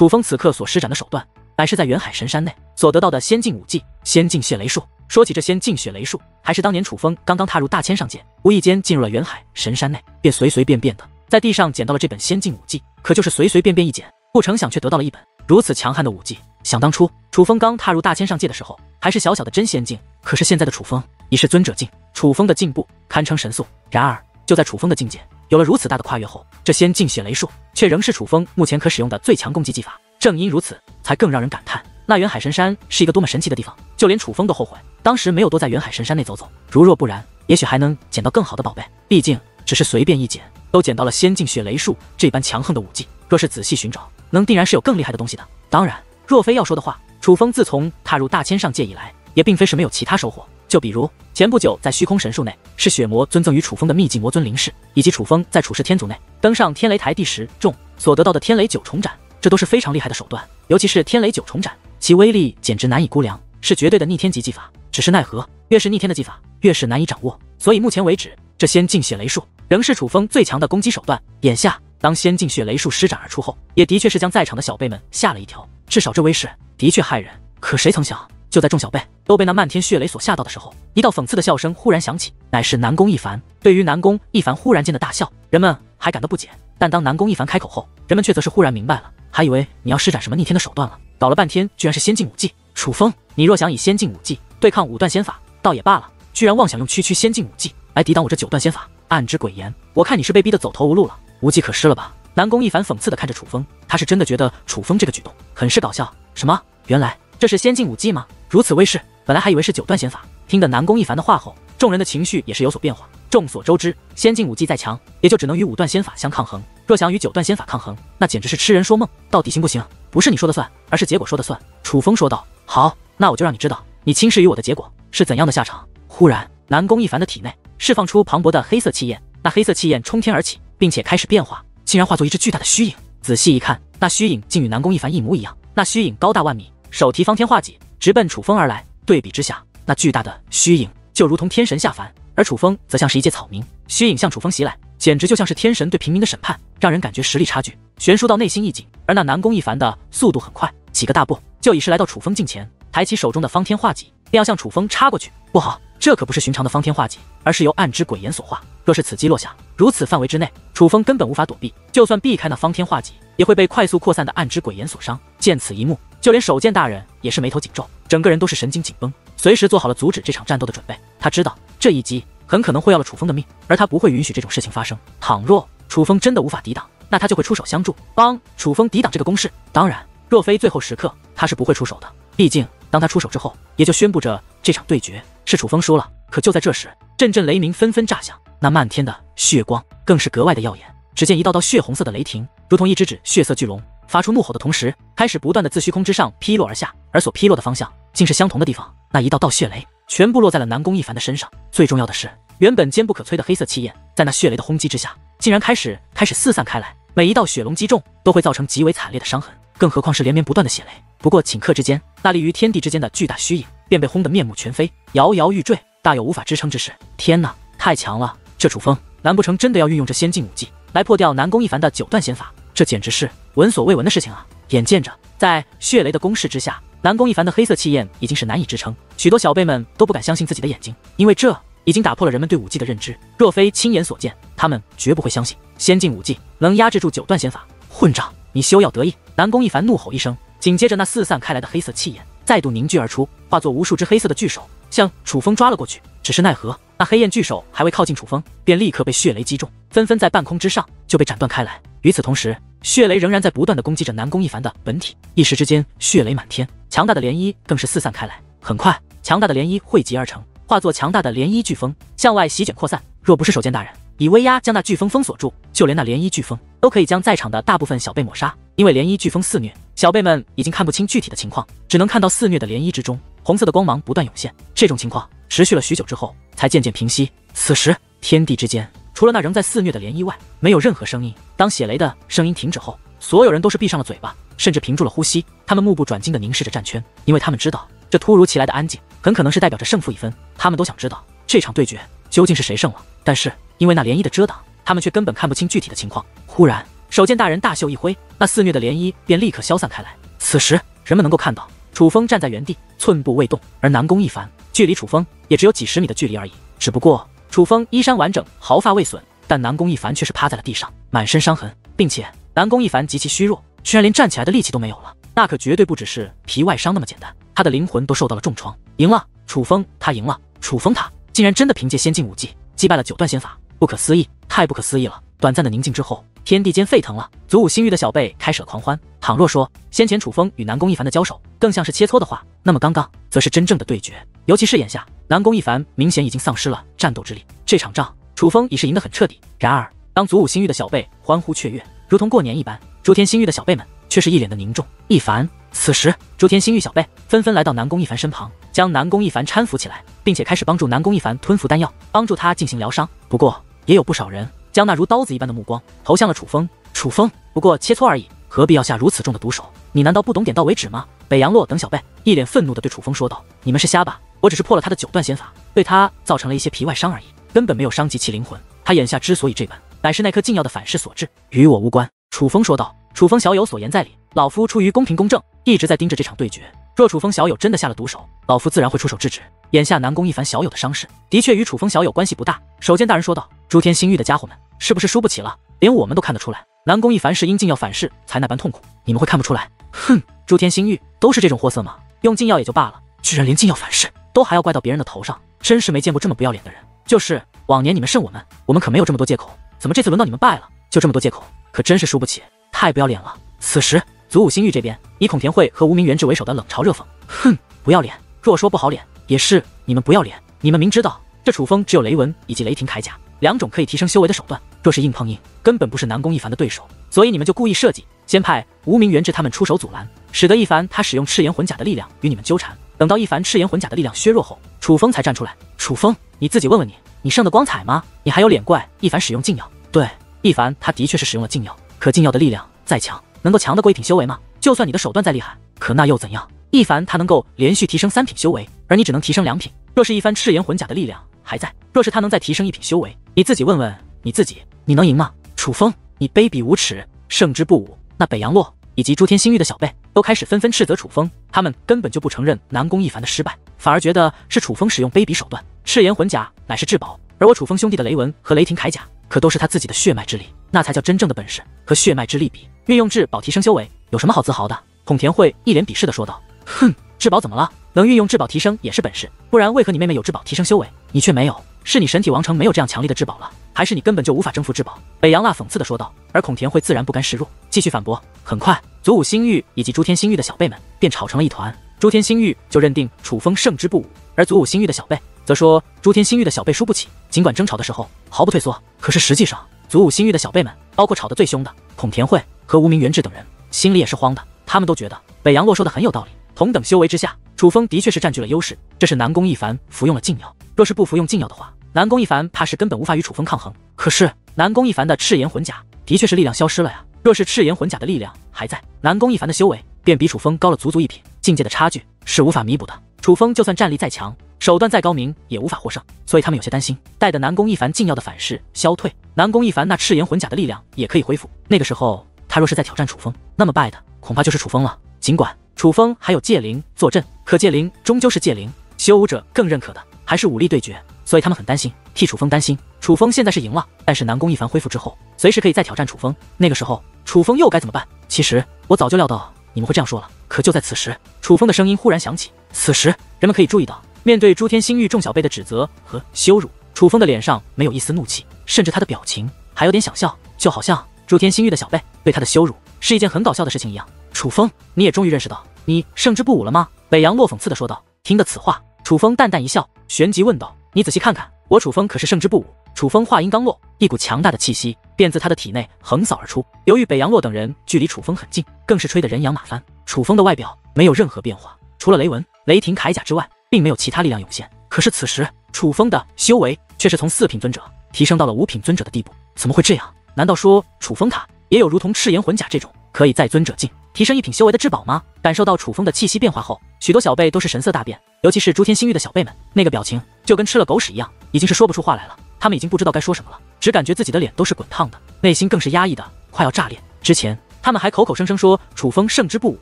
楚风此刻所施展的手段，乃是在远海神山内所得到的仙境武技——仙境血雷术。说起这仙境血雷术，还是当年楚风刚刚踏入大千上界，无意间进入了远海神山内，便随随便便的在地上捡到了这本仙境武技。可就是随随便便一捡，不成想却得到了一本如此强悍的武技。想当初，楚风刚踏入大千上界的时候，还是小小的真仙境，可是现在的楚风已是尊者境，楚风的进步堪称神速。然而，就在楚风的境界有了如此大的跨越后，这仙境血雷术却仍是楚风目前可使用的最强攻击技法。正因如此，才更让人感叹那远海神山是一个多么神奇的地方。就连楚风都后悔当时没有多在远海神山内走走，如若不然，也许还能捡到更好的宝贝。毕竟只是随便一捡，都捡到了仙境血雷术这般强横的武技，若是仔细寻找，能定然是有更厉害的东西的。当然，若非要说的话，楚风自从踏入大千上界以来，也并非是没有其他收获。就比如前不久在虚空神树内，是血魔尊赠于楚风的秘技魔尊灵式，以及楚风在楚氏天族内登上天雷台第10重所得到的天雷9重斩，这都是非常厉害的手段。尤其是天雷9重斩，其威力简直难以估量，是绝对的逆天级技法。只是奈何，越是逆天的技法，越是难以掌握。所以目前为止，这仙境血雷术仍是楚风最强的攻击手段。眼下，当仙境血雷术施展而出后，也的确是将在场的小辈们吓了一跳。至少这威势的确骇人。可谁曾想，就在众小辈都被那漫天血雷所吓到的时候，一道讽刺的笑声忽然响起，乃是南宫一凡。对于南宫一凡忽然间的大笑，人们还感到不解，但当南宫一凡开口后，人们却则是忽然明白了，还以为你要施展什么逆天的手段了，搞了半天居然是仙境武技。楚风，你若想以仙境武技对抗5段仙法，倒也罢了，居然妄想用区仙境武技来抵挡我这9段仙法，暗之鬼言，我看你是被逼得走投无路了，无计可施了吧？南宫一凡讽刺地看着楚风，他是真的觉得楚风这个举动很是搞笑。什么？原来这是仙境武技吗？如此威势，本来还以为是9段仙法。听得南宫一凡的话后，众人的情绪也是有所变化。众所周知，仙境武技再强，也就只能与5段仙法相抗衡。若想与9段仙法抗衡，那简直是痴人说梦。到底行不行？不是你说的算，而是结果说的算。楚风说道。好，那我就让你知道，你轻视于我的结果是怎样的下场。忽然，南宫一凡的体内释放出磅礴的黑色气焰，那黑色气焰冲天而起，并且开始变化，竟然化作一只巨大的虚影。仔细一看，那虚影竟与南宫一凡一模一样。那虚影高大万米，手提方天画戟，直奔楚风而来。对比之下，那巨大的虚影就如同天神下凡，而楚风则像是一介草民。虚影向楚风袭来，简直就像是天神对平民的审判，让人感觉实力差距悬殊到内心一紧。而那南宫一凡的速度很快，几个大步就已是来到楚风近前，抬起手中的方天画戟，便要向楚风插过去。不好，这可不是寻常的方天画戟，而是由暗之鬼炎所化。若是此击落下，如此范围之内，楚风根本无法躲避，就算避开那方天画戟，也会被快速扩散的暗之鬼炎所伤。见此一幕，就连守剑大人也是眉头紧皱，整个人都是神经紧绷，随时做好了阻止这场战斗的准备。他知道这一击很可能会要了楚风的命，而他不会允许这种事情发生。倘若楚风真的无法抵挡，那他就会出手相助，帮楚风抵挡这个攻势。当然，若非最后时刻，他是不会出手的。毕竟，当他出手之后，也就宣布着这场对决是楚风输了。可就在这时，阵阵雷鸣纷纷炸响，那漫天的血光更是格外的耀眼。只见一道道血红色的雷霆，如同一只血色巨龙，发出怒吼的同时，开始不断的自虚空之上劈落而下，而所劈落的方向竟是相同的地方。那一道道血雷全部落在了南宫一凡的身上。最重要的是，原本坚不可摧的黑色气焰，在那血雷的轰击之下，竟然开始四散开来。每一道血龙击中，都会造成极为惨烈的伤痕，更何况是连绵不断的血雷。不过顷刻之间，那立于天地之间的巨大虚影便被轰得面目全非，摇摇欲坠，大有无法支撑之势。天哪，太强了！这楚风难不成真的要运用这仙境武技来破掉南宫一凡的9段仙法？这简直是闻所未闻的事情啊！眼见着在血雷的攻势之下，南宫一凡的黑色气焰已经是难以支撑，许多小辈们都不敢相信自己的眼睛，因为这已经打破了人们对武技的认知。若非亲眼所见，他们绝不会相信仙境武技能压制住9段仙法。混账，你休要得意！南宫一凡怒吼一声，紧接着那四散开来的黑色气焰再度凝聚而出，化作无数只黑色的巨手向楚风抓了过去。只是奈何，那黑焰巨手还未靠近楚风，便立刻被血雷击中，纷纷在半空之上就被斩断开来。与此同时，血雷仍然在不断的攻击着南宫一凡的本体，一时之间血雷满天，强大的涟漪更是四散开来。很快，强大的涟漪汇集而成，化作强大的涟漪飓风向外席卷扩散。若不是守剑大人以威压将那飓风封锁住，就连那涟漪飓风都可以将在场的大部分小辈抹杀。因为涟漪飓风肆虐，小辈们已经看不清具体的情况，只能看到肆虐的涟漪之中红色的光芒不断涌现。这种情况持续了许久之后，才渐渐平息。此时，天地之间除了那仍在肆虐的涟漪外，没有任何声音。当血雷的声音停止后，所有人都是闭上了嘴巴，甚至屏住了呼吸。他们目不转睛地凝视着战圈，因为他们知道这突如其来的安静很可能是代表着胜负已分。他们都想知道这场对决究竟是谁胜了，但是因为那涟漪的遮挡，他们却根本看不清具体的情况。忽然，手剑大人大袖一挥，那肆虐的涟漪便立刻消散开来。此时人们能够看到，楚风站在原地，寸步未动，而南宫一凡距离楚风也只有几十米的距离而已。只不过楚风衣衫完整，毫发未损，但南宫一凡却是趴在了地上，满身伤痕，并且南宫一凡极其虚弱，居然连站起来的力气都没有了。那可绝对不只是皮外伤那么简单，他的灵魂都受到了重创。赢了，楚风他赢了，楚风他竟然真的凭借先进武技击败了9段仙法，不可思议，太不可思议了！短暂的宁静之后，天地间沸腾了，祖武星域的小辈开始了狂欢。倘若说先前楚风与南宫一凡的交手更像是切磋的话，那么刚刚则是真正的对决。尤其是眼下，南宫一凡明显已经丧失了战斗之力，这场仗楚风已是赢得很彻底。然而，当祖武星域的小辈欢呼雀跃，如同过年一般，诸天星域的小辈们却是一脸的凝重。一凡，此时诸天星域小辈纷纷来到南宫一凡身旁，将南宫一凡搀扶起来，并且开始帮助南宫一凡吞服丹药，帮助他进行疗伤。不过，也有不少人将那如刀子一般的目光投向了楚风。楚风不过切磋而已，何必要下如此重的毒手？你难道不懂点到为止吗？北洋洛等小辈一脸愤怒地对楚风说道：“你们是瞎吧？我只是破了他的9段仙法，对他造成了一些皮外伤而已，根本没有伤及其灵魂。他眼下之所以这般，乃是那颗禁药的反噬所致，与我无关。”楚风说道。楚风小友所言在理，老夫出于公平公正，一直在盯着这场对决。若楚风小友真的下了毒手，老夫自然会出手制止。眼下南宫一凡小友的伤势，的确与楚风小友关系不大。守剑大人说道：“诸天星域的家伙们，是不是输不起了？连我们都看得出来，南宫一凡是因禁药反噬才那般痛苦，你们会看不出来？哼，诸天星域都是这种货色吗？用禁药也就罢了，居然连禁药反噬都还要怪到别人的头上，真是没见过这么不要脸的人。就是往年你们胜我们可没有这么多借口，怎么这次轮到你们败了，就这么多借口？可真是输不起，太不要脸了。”此时，祖武星域这边以孔田惠和无名元志为首的冷嘲热讽：“哼，不要脸！若说不好脸，也是你们不要脸。你们明知道这楚风只有雷纹以及雷霆铠甲2种可以提升修为的手段，若是硬碰硬，根本不是南宫一凡的对手。所以你们就故意设计，先派无名元志他们出手阻拦，使得一凡他使用赤炎魂甲的力量与你们纠缠。等到一凡赤炎魂甲的力量削弱后，楚风才站出来。楚风，你自己问问你胜得光彩吗？你还有脸怪一凡使用禁药？对，一凡他的确是使用了禁药，可禁药的力量再强，能够强得过1品修为吗？就算你的手段再厉害，可那又怎样？一凡他能够连续提升3品修为，而你只能提升2品。若是一番赤炎魂甲的力量还在，若是他能再提升1品修为，你自己问问你自己，你能赢吗？楚风，你卑鄙无耻，胜之不武。那北洋洛以及诸天星域的小辈都开始纷纷斥责楚风，他们根本就不承认南宫一凡的失败，反而觉得是楚风使用卑鄙手段。赤炎魂甲乃是至宝，而我楚风兄弟的雷纹和雷霆铠甲可都是他自己的血脉之力，那才叫真正的本事。和血脉之力比，运用至宝提升修为有什么好自豪的？孔田惠一脸鄙视的说道：“哼，至宝怎么了？能运用至宝提升也是本事，不然为何你妹妹有至宝提升修为，你却没有？是你神体王城没有这样强力的至宝了，还是你根本就无法征服至宝？”北洋辣讽刺的说道。而孔田惠自然不甘示弱，继续反驳。很快，祖武星域以及诸天星域的小辈们便吵成了一团。诸天星域就认定楚风胜之不武，而祖武星域的小辈则说诸天星域的小辈输不起，尽管争吵的时候毫不退缩。可是实际上，祖武星域的小辈们，包括吵得最凶的孔田惠和无名元志等人，心里也是慌的。他们都觉得北洋洛说的很有道理，同等修为之下，楚风的确是占据了优势。这是南宫一凡服用了禁药，若是不服用禁药的话，南宫一凡怕是根本无法与楚风抗衡。可是南宫一凡的赤炎魂甲的确是力量消失了呀，若是赤炎魂甲的力量还在，南宫一凡的修为便比楚风高了足足1品，境界的差距是无法弥补的。楚风就算战力再强，手段再高明，也无法获胜。所以他们有些担心，待得南宫一凡禁药的反噬消退，南宫一凡那赤炎魂甲的力量也可以恢复，那个时候他若是再挑战楚风，那么败的恐怕就是楚风了。尽管楚风还有戒灵坐镇，可戒灵终究是戒灵，修武者更认可的还是武力对决，所以他们很担心，替楚风担心。楚风现在是赢了，但是南宫一凡恢复之后，随时可以再挑战楚风，那个时候楚风又该怎么办？其实我早就料到你们会这样说了。可就在此时，楚风的声音忽然响起。此时人们可以注意到，面对诸天星域众小辈的指责和羞辱，楚风的脸上没有一丝怒气，甚至他的表情还有点想笑，就好像诸天星域的小辈对他的羞辱是一件很搞笑的事情一样。楚风，你也终于认识到你胜之不武了吗？北洋洛讽刺的说道。听得此话，楚风淡淡一笑，旋即问道：“你仔细看看，我楚风可是胜之不武。”楚风话音刚落，一股强大的气息便自他的体内横扫而出。由于北洋洛等人距离楚风很近，更是吹得人仰马翻。楚风的外表没有任何变化，除了雷纹、雷霆铠甲之外，并没有其他力量涌现。可是此时，楚风的修为却是从4品尊者提升到了5品尊者的地步。怎么会这样？难道说楚风他也有如同赤炎魂甲这种可以在尊者境提升1品修为的至宝吗？感受到楚风的气息变化后，许多小辈都是神色大变，尤其是诸天星域的小辈们，那个表情就跟吃了狗屎一样，已经是说不出话来了。他们已经不知道该说什么了，只感觉自己的脸都是滚烫的，内心更是压抑的快要炸裂。之前他们还口口声声说楚风胜之不武，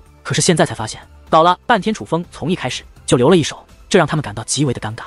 可是现在才发现，搞了半天楚风从一开始就留了一手，这让他们感到极为的尴尬。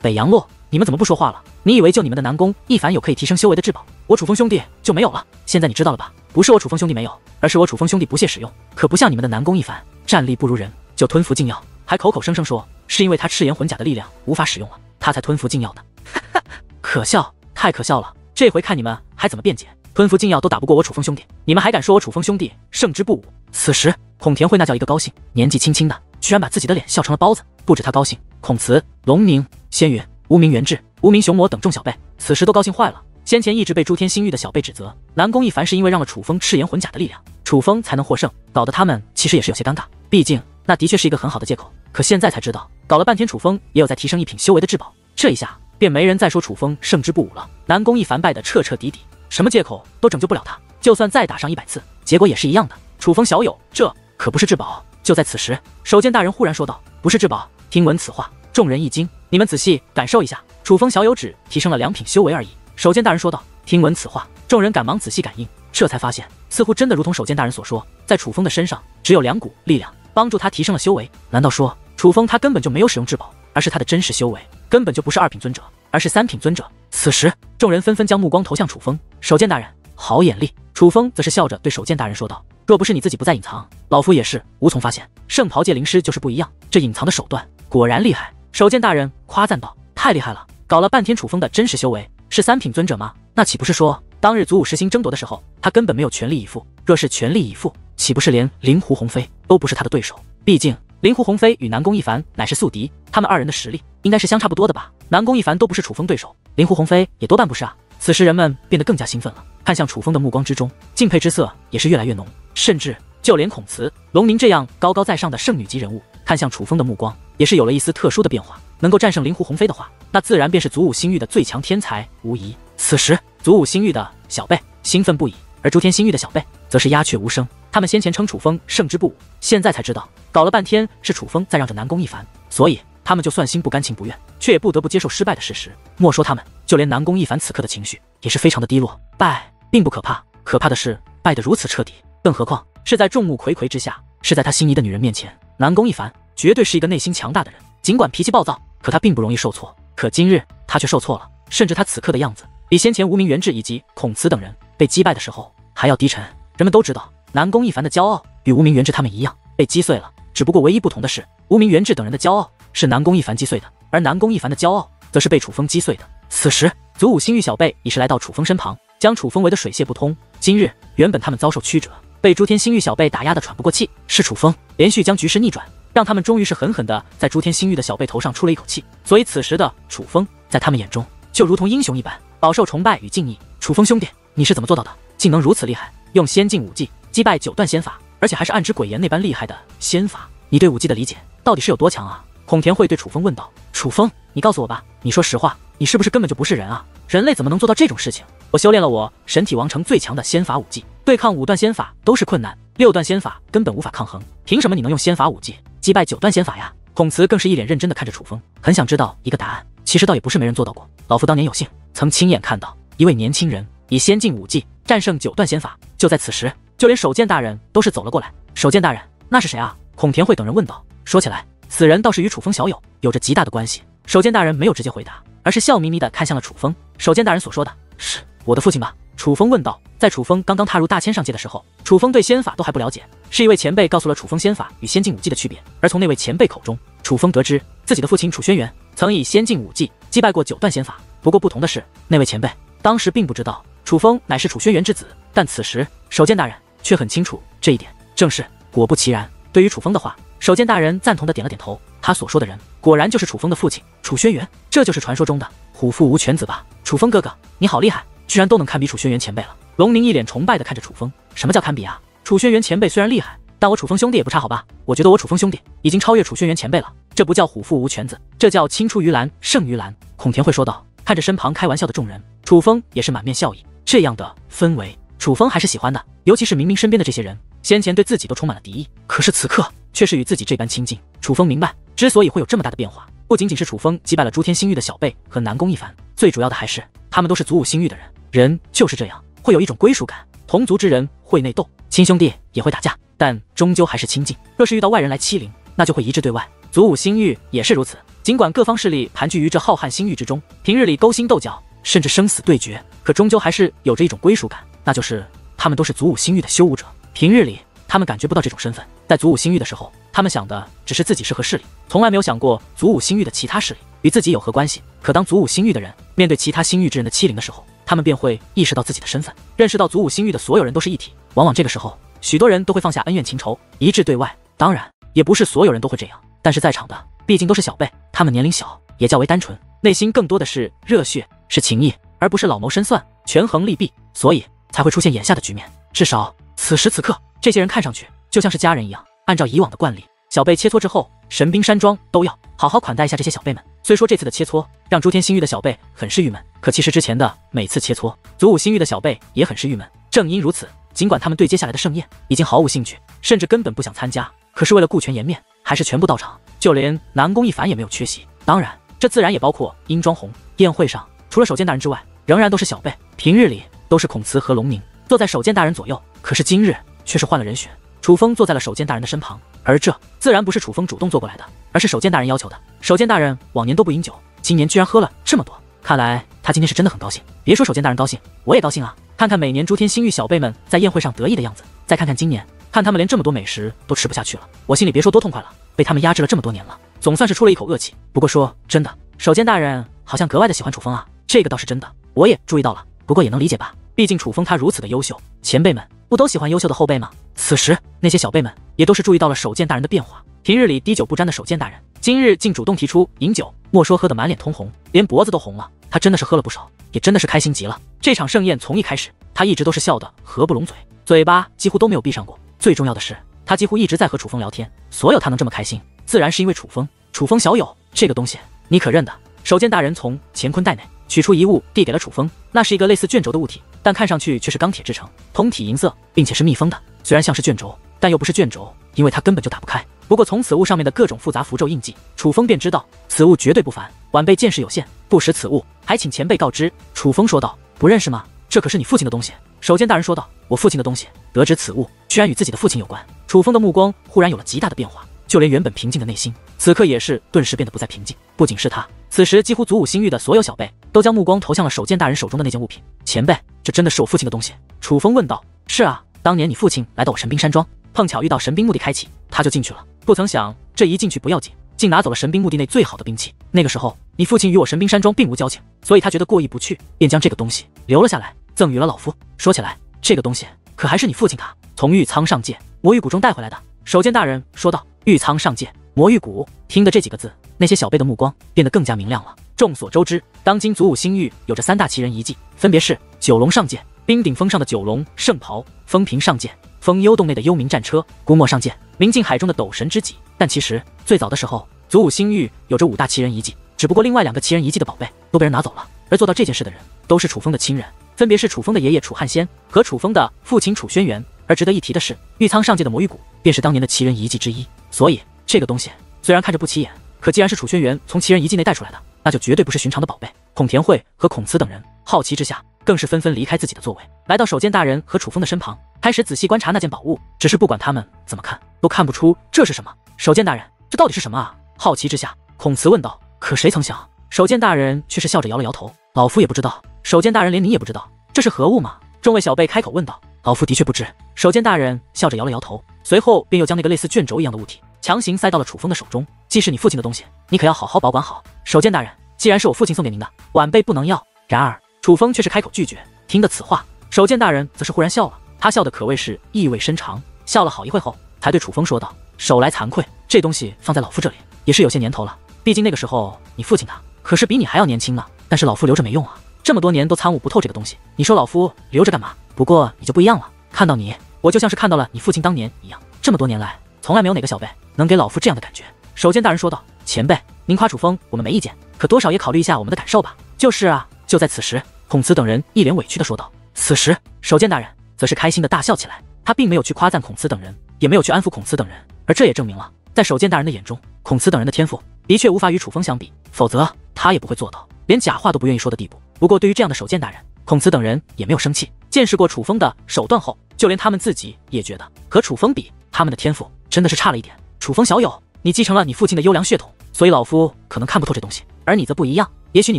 北洋洛，你们怎么不说话了？你以为就你们的南宫一凡有可以提升修为的至宝，我楚风兄弟就没有了？现在你知道了吧？不是我楚风兄弟没有，而是我楚风兄弟不屑使用，可不像你们的南宫一凡，战力不如人就吞服禁药，还口口声声说是因为他赤炎魂甲的力量无法使用了，他才吞服禁药的。可笑，太可笑了！这回看你们还怎么辩解？吞服禁药都打不过我楚风兄弟，你们还敢说我楚风兄弟胜之不武？此时孔田慧那叫一个高兴，年纪轻轻的居然把自己的脸笑成了包子。不止他高兴，孔慈、龙宁、仙云、无名元志、无名熊魔等众小辈此时都高兴坏了。先前一直被诸天星域的小辈指责南宫一凡是因为让了楚风赤炎魂甲的力量，楚风才能获胜，搞得他们其实也是有些尴尬。毕竟那的确是一个很好的借口，可现在才知道，搞了半天楚风也有在提升一品修为的至宝，这一下便没人再说楚风胜之不武了。南宫一凡败得彻彻底底，什么借口都拯救不了他，就算再打上100次，结果也是一样的。楚风小友，这可不是至宝。就在此时，守剑大人忽然说道：“不是至宝。”听闻此话，众人一惊。你们仔细感受一下，楚风小友只提升了2品修为而已。守剑大人说道。听闻此话，众人赶忙仔细感应，这才发现，似乎真的如同守剑大人所说，在楚风的身上只有2股力量帮助他提升了修为。难道说楚风他根本就没有使用至宝，而是他的真实修为根本就不是2品尊者，而是3品尊者？此时，众人纷纷将目光投向楚风。守剑大人，好眼力！楚风则是笑着对守剑大人说道：“若不是你自己不再隐藏，老夫也是无从发现。圣袍界灵师就是不一样，这隐藏的手段果然厉害。”守剑大人夸赞道：“太厉害了！搞了半天楚风的真实修为是3品尊者吗？那岂不是说当日祖武师星争夺的时候，他根本没有全力以赴？若是全力以赴，岂不是连灵狐鸿飞都不是他的对手？毕竟灵狐鸿飞与南宫一凡乃是宿敌，他们2人的实力应该是相差不多的吧？南宫一凡都不是楚风对手，灵狐鸿飞也多半不是啊！”此时人们变得更加兴奋了，看向楚风的目光之中，敬佩之色也是越来越浓，甚至就连孔慈、龙宁这样高高在上的圣女级人物，看向楚风的目光也是有了一丝特殊的变化。能够战胜灵狐鸿飞的话，那自然便是祖武星域的最强天才无疑。此时祖武星域的小辈兴奋不已，而诸天星域的小辈则是鸦雀无声。他们先前称楚风胜之不武，现在才知道搞了半天是楚风在让着南宫一凡，所以他们就算心不甘情不愿，却也不得不接受失败的事实。莫说他们，就连南宫一凡此刻的情绪也是非常的低落。败并不可怕，可怕的是败得如此彻底，更何况是在众目睽睽之下，是在他心仪的女人面前。南宫一凡绝对是一个内心强大的人，尽管脾气暴躁，可他并不容易受挫。可今日他却受挫了，甚至他此刻的样子比先前无名元志以及孔慈等人被击败的时候还要低沉。人们都知道南宫一凡的骄傲与无名元志他们一样被击碎了，只不过唯一不同的是，无名元志等人的骄傲是南宫一凡击碎的，而南宫一凡的骄傲则是被楚风击碎的。此时祖武星域小辈已是来到楚风身旁，将楚风围得水泄不通。今日原本他们遭受曲折，被诸天星域小辈打压得喘不过气，是楚风连续将局势逆转，让他们终于是狠狠地在诸天星域的小辈头上出了一口气。所以此时的楚风在他们眼中就如同英雄一般，饱受崇拜与敬意。楚风兄弟，你是怎么做到的？竟能如此厉害，用先进武技击败9段仙法，而且还是暗之鬼炎那般厉害的仙法，你对武技的理解到底是有多强啊？孔田慧对楚风问道。楚风，你告诉我吧，你说实话，你是不是根本就不是人啊？人类怎么能做到这种事情？我修炼了我神体王城最强的仙法武技，对抗5段仙法都是困难，6段仙法根本无法抗衡，凭什么你能用仙法武技击败9段仙法呀？孔慈更是一脸认真的看着楚风，很想知道一个答案。其实倒也不是没人做到过，老夫当年有幸曾亲眼看到一位年轻人以先进武技战胜9段仙法。就在此时，就连守剑大人都是走了过来。守剑大人，那是谁啊？孔田慧等人问道。说起来，此人倒是与楚风小友有着极大的关系。守剑大人没有直接回答，而是笑眯眯的看向了楚风。守剑大人所说的是我的父亲吧？楚风问道。在楚风刚刚踏入大千上界的时候，楚风对仙法都还不了解，是一位前辈告诉了楚风仙法与先进武技的区别。而从那位前辈口中，楚风得知自己的父亲楚轩辕曾以先进武技击败过9段仙法。不过不同的是，那位前辈当时并不知道楚风乃是楚轩辕之子，但此时守剑大人却很清楚这一点。正是，果不其然，对于楚风的话，守剑大人赞同的点了点头。他所说的人果然就是楚风的父亲楚轩辕，这就是传说中的虎父无犬子吧？楚风哥哥，你好厉害，居然都能堪比楚轩辕前辈了。龙宁一脸崇拜的看着楚风。什么叫堪比啊？楚轩辕前辈虽然厉害，但我楚风兄弟也不差好吧？我觉得我楚风兄弟已经超越楚轩辕前辈了，这不叫虎父无犬子，这叫青出于蓝胜于蓝。孔田慧说道。看着身旁开玩笑的众人，楚风也是满面笑意。这样的氛围楚风还是喜欢的，尤其是明明身边的这些人先前对自己都充满了敌意，可是此刻却是与自己这般亲近。楚风明白，之所以会有这么大的变化，不仅仅是楚风击败了诸天星域的小辈和南宫一凡，最主要的还是他们都是祖武星域的人。人就是这样，会有一种归属感，同族之人会内斗，亲兄弟也会打架，但终究还是亲近。若是遇到外人来欺凌，那就会一致对外。祖武星域也是如此。尽管各方势力盘踞于这浩瀚星域之中，平日里勾心斗角，甚至生死对决，可终究还是有着一种归属感，那就是他们都是祖武星域的修武者。平日里他们感觉不到这种身份，在祖武星域的时候，他们想的只是自己是何势力，从来没有想过祖武星域的其他势力与自己有何关系。可当祖武星域的人面对其他星域之人的欺凌的时候，他们便会意识到自己的身份，认识到祖武星域的所有人都是一体。往往这个时候，许多人都会放下恩怨情仇，一致对外。当然，也不是所有人都会这样，但是在场的毕竟都是小辈，他们年龄小，也较为单纯，内心更多的是热血，是情谊，而不是老谋深算、权衡利弊，所以才会出现眼下的局面。至少此时此刻，这些人看上去就像是家人一样。按照以往的惯例，小辈切磋之后，神兵山庄都要好好款待一下这些小辈们。虽说这次的切磋让诸天星域的小辈很是郁闷，可其实之前的每次切磋，祖武星域的小辈也很是郁闷。正因如此，尽管他们对接下来的盛宴已经毫无兴趣，甚至根本不想参加，可是为了顾全颜面，还是全部到场。就连南宫一凡也没有缺席。当然，这自然也包括殷庄红。宴会上，除了守剑大人之外，仍然都是小辈。平日里都是孔慈和龙宁坐在守剑大人左右，可是今日却是换了人选，楚风坐在了守剑大人的身旁。而这自然不是楚风主动做过来的，而是守剑大人要求的。守剑大人往年都不饮酒，今年居然喝了这么多，看来他今天是真的很高兴。别说守剑大人高兴，我也高兴啊！看看每年诸天星域小辈们在宴会上得意的样子，再看看今年，看他们连这么多美食都吃不下去了，我心里别说多痛快了。被他们压制了这么多年了，总算是出了一口恶气。不过说真的，守剑大人好像格外的喜欢楚风啊，这个倒是真的，我也注意到了。不过也能理解吧，毕竟楚风他如此的优秀，前辈们不都喜欢优秀的后辈吗？此时那些小辈们也都是注意到了守剑大人的变化。平日里滴酒不沾的守剑大人，今日竟主动提出饮酒，莫说喝得满脸通红，连脖子都红了。他真的是喝了不少，也真的是开心极了。这场盛宴从一开始，他一直都是笑得合不拢嘴，嘴巴几乎都没有闭上过。最重要的是，他几乎一直在和楚风聊天。所有他能这么开心，自然是因为楚风。楚风小友这个东西，你可认得？守剑大人从乾坤袋内取出一物，递给了楚风。那是一个类似卷轴的物体，但看上去却是钢铁制成，通体银色，并且是密封的。虽然像是卷轴，但又不是卷轴，因为它根本就打不开。不过从此物上面的各种复杂符咒印记，楚风便知道此物绝对不凡。晚辈见识有限，不识此物，还请前辈告知。楚风说道。不认识吗？这可是你父亲的东西。守剑大人说道。我父亲的东西。得知此物居然与自己的父亲有关，楚风的目光忽然有了极大的变化，就连原本平静的内心，此刻也是顿时变得不再平静。不仅是他，此时几乎祖武星域的所有小辈都将目光投向了守剑大人手中的那件物品。前辈，这真的是我父亲的东西？楚风问道。是啊，当年你父亲来到我神兵山庄，碰巧遇到神兵墓地开启，他就进去了。不曾想这一进去不要紧，竟拿走了神兵墓地内最好的兵器。那个时候你父亲与我神兵山庄并无交情，所以他觉得过意不去，便将这个东西留了下来，赠予了老夫。说起来，这个东西可还是你父亲他从玉苍上界魔域谷中带回来的。守剑大人说道。玉苍上界魔域谷，听的这几个字，那些小辈的目光变得更加明亮了。众所周知，当今祖武星域有着三大奇人遗迹，分别是九龙上界冰顶峰上的九龙圣袍，风平上界风幽洞内的幽冥战车，古墨上界明镜海中的斗神之戟。但其实最早的时候，祖武星域有着五大奇人遗迹，只不过另外两个奇人遗迹的宝贝都被人拿走了。而做到这件事的人都是楚风的亲人，分别是楚风的爷爷楚汉仙和楚风的父亲楚轩辕。而值得一提的是，玉苍上界的魔域谷便是当年的奇人遗迹之一。所以这个东西虽然看着不起眼，可既然是楚轩辕从奇人遗迹内带出来的，那就绝对不是寻常的宝贝。孔田慧和孔慈等人好奇之下，更是纷纷离开自己的座位，来到守剑大人和楚风的身旁，开始仔细观察那件宝物。只是不管他们怎么看，都看不出这是什么。守剑大人，这到底是什么啊？好奇之下，孔慈问道。可谁曾想，守剑大人却是笑着摇了摇头。老夫也不知道。守剑大人，连你也不知道这是何物吗？众位小辈开口问道。老夫的确不知。守剑大人笑着摇了摇头，随后便又将那个类似卷轴一样的物体强行塞到了楚风的手中。既是你父亲的东西，你可要好好保管好。守剑大人，既然是我父亲送给您的，晚辈不能要。然而楚风却是开口拒绝。听得此话，守剑大人则是忽然笑了，他笑得可谓是意味深长，笑了好一会后，才对楚风说道。手来惭愧，这东西放在老夫这里也是有些年头了，毕竟那个时候你父亲他可是比你还要年轻呢。但是老夫留着没用啊，这么多年都参悟不透这个东西，你说老夫留着干嘛？不过你就不一样了，看到你，我就像是看到了你父亲当年一样。这么多年来，从来没有哪个小辈能给老夫这样的感觉。守剑大人说道。前辈，您夸楚风我们没意见，可多少也考虑一下我们的感受吧。就是啊。就在此时，孔慈等人一脸委屈的说道。此时守剑大人则是开心的大笑起来，他并没有去夸赞孔慈等人，也没有去安抚孔慈等人，而这也证明了在守剑大人的眼中，孔慈等人的天赋的确无法与楚风相比，否则他也不会做到连假话都不愿意说的地步。不过对于这样的守剑大人，孔慈等人也没有生气，见识过楚风的手段后，就连他们自己也觉得和楚风比，他们的天赋真的是差了一点。楚风小友，你继承了你父亲的优良血统，所以老夫可能看不透这东西，而你则不一样，也许你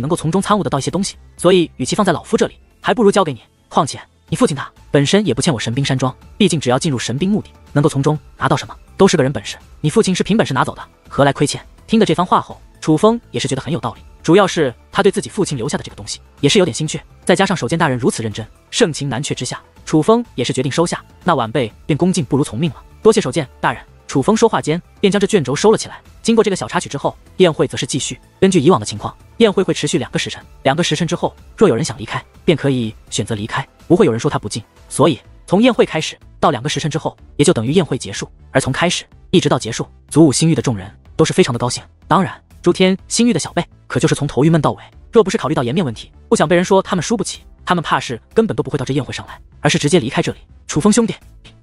能够从中参悟得到一些东西，所以与其放在老夫这里，还不如交给你。况且你父亲他本身也不欠我神兵山庄，毕竟只要进入神兵墓地，能够从中拿到什么都是个人本事，你父亲是凭本事拿走的，何来亏欠？听的这番话后，楚风也是觉得很有道理，主要是他对自己父亲留下的这个东西也是有点心血，再加上守剑大人如此认真，盛情难却之下，楚风也是决定收下。那晚辈便恭敬不如从命了，多谢守剑大人。楚风说话间便将这卷轴收了起来。经过这个小插曲之后，宴会则是继续。根据以往的情况，宴会会持续2个时辰，2个时辰之后，若有人想离开，便可以选择离开，不会有人说他不敬。所以从宴会开始到2个时辰之后，也就等于宴会结束。而从开始一直到结束，祖武星域的众人都是非常的高兴。当然，诸天星域的小辈可就是从头郁闷到尾。若不是考虑到颜面问题，不想被人说他们输不起，他们怕是根本都不会到这宴会上来，而是直接离开这里。楚风兄弟，